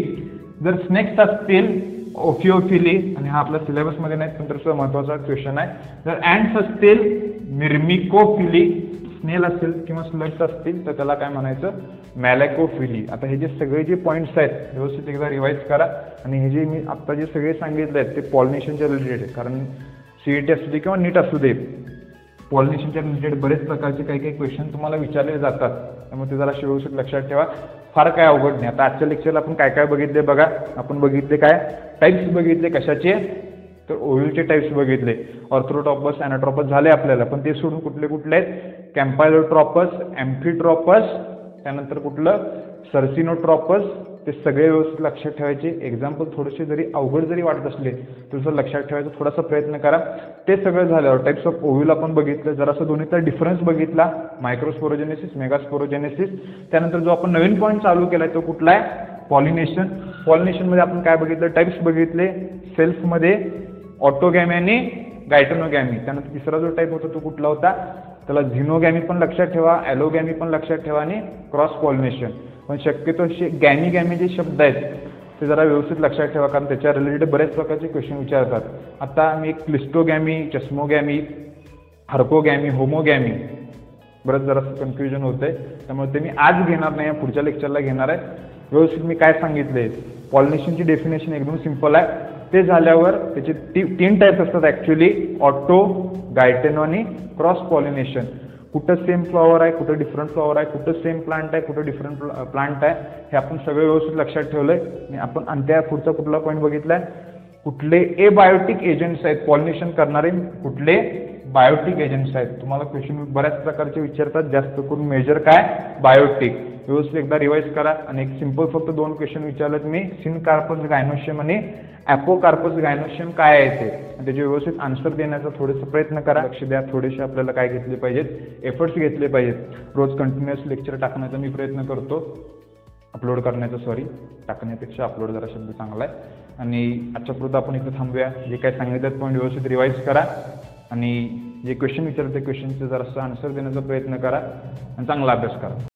जर स्नेक्स असतील ओफिओफिली, आणि हा आपल्या सिलेबसमध्ये नाही पण तसं महत्त्वाचा क्वेश्चन आहे. जर अँट्स असतील मिर्मिकोफिली, स्नेल असतील किंवा स्लग्स असतील तर त्याला काय म्हणायचं, मॅलेकोफिली. आता हे जे सगळे जे पॉईंट्स आहेत व्यवस्थित एकदा रिवाइज करा. आणि हे जे मी आत्ता जे सगळे सांगितले आहेत ते पॉलिनेशनच्या रिलेटेड आहे. कारण CET असू दे किंवा नीट असू दे, पॉलिनेशनच्या रिलेटेड बरेच प्रकारचे काही काही क्वेश्चन तुम्हाला विचारले जातात. त्यामुळे ते जरा व्यवस्थित लक्षात ठेवा. फार काय अवघड नाही. आता आजच्या लेक्चरला आपण काय काय बघितले बघा. आपण बघितले काय टाईप्स बघितले कशाचे, तर ओव्ह्यूलचे टाईप्स बघितले. ऑर्थ्रोट्रॉपस, अॅनाट्रॉपस झाले आपल्याला, पण ते सोडून कुठले कुठले आहेत, कॅम्पायलोट्रॉपस, ॲम्फिट्रॉपस, त्यानंतर कुठलं सर्सिनोट्रॉपस. ते सगळे व्यवस्थित लक्षात ठेवायचे. एक्झाम्पल थोडेसे जरी अवघड जरी वाटत असले तर लक्षात ठेवायचा थोडासा प्रयत्न करा. ते सगळं झाल्यावर टाईप्स ऑफ ओव्ह्यूल आपण बघितलं, जरासं दोन्हीचा डिफरन्स बघितला, मायक्रोस्पोरोजेनेसिस, मेगास्पोरोजेनेसिस. त्यानंतर जो आपण नवीन पॉईंट चालू केला तो कुठला आहे, पॉलिनेशन. पॉलिनेशनमध्ये आपण काय बघितलं, टाईप्स बघितले, सेल्फमध्ये ऑटोगॅमी आणि गायटोनोगॅमी. त्यानंतर तिसरा जो टाईप होता तो कुठला होता, त्याला झिनोगॅमी पण लक्षात ठेवा, ॲलोगॅमी पण लक्षात ठेवा आणि क्रॉस पॉलिनेशन. पण शक्यतो गॅमी जे शब्द आहेत ते जरा व्यवस्थित लक्षात ठेवा कारण त्याच्या रिलेटेड बरेच प्रकारचे क्वेश्चन विचारतात. आता मी एक क्लिस्टोगॅमी, चस्मोगॅमी, हर्कोगॅमी, होमोगॅमी, बरंच जरासं कन्फ्युजन होतंय. त्यामुळे ते मी आज घेणार नाही, पुढच्या लेक्चरला घेणार आहे. व्यवस्थित मी काय सांगितले, पॉलिनेशनची डेफिनेशन एकदम सिंपल आहे. ते झाल्यावर त्याचे 3 टाईप्स असतात ॲक्च्युली, ऑटो, गायटेनो आणि क्रॉस पॉलिनेशन. कुठं सेम फ्लॉवर आहे, कुठं डिफरंट फ्लॉवर आहे, कुठं सेम प्लांट आहे, कुठं डिफरंट प्लांट आहे, हे आपण सगळं व्यवस्थित लक्षात ठेवलंय. आणि आपण त्या पुढचा कुठला पॉईंट बघितलाय, कुठले एबायोटिक एजंट्स आहेत पॉलिनेशन करणारे, कुठले बायोटिक एजंट्स आहेत. तुम्हाला क्वेश्चन बऱ्याच प्रकारचे विचारतात, जास्त करून मेजर काय, बायोटिक. व्यवस्थित एकदा रिवाइज करा. आणि एक सिंपल फक्त 2 क्वेश्चन विचारलेत मी, सिनकार्पस गायनोशियम आणि ॲपोकार्पस गायनोशियम काय आहे ते, आणि त्याचे व्यवस्थित आन्सर देण्याचा थोडेसा प्रयत्न करा. लक्ष द्या, थोडेसे आपल्याला काय घेतले पाहिजेत, एफर्ट्स घेतले पाहिजेत. रोज कंटिन्युअस लेक्चर टाकण्याचा मी प्रयत्न करतो, अपलोड करण्याचा, टाकण्यापेक्षा अपलोड जरा शब्द चांगला आहे. आणि आजच्या पुरतं आपण इथं थांबूया. जे काय सांगितलं पॉईंट व्यवस्थित रिवाइज करा आणि जे क्वेश्चन विचारते क्वेश्चनचे जरासं आन्सर देण्याचा प्रयत्न करा आणि चांगला अभ्यास करा.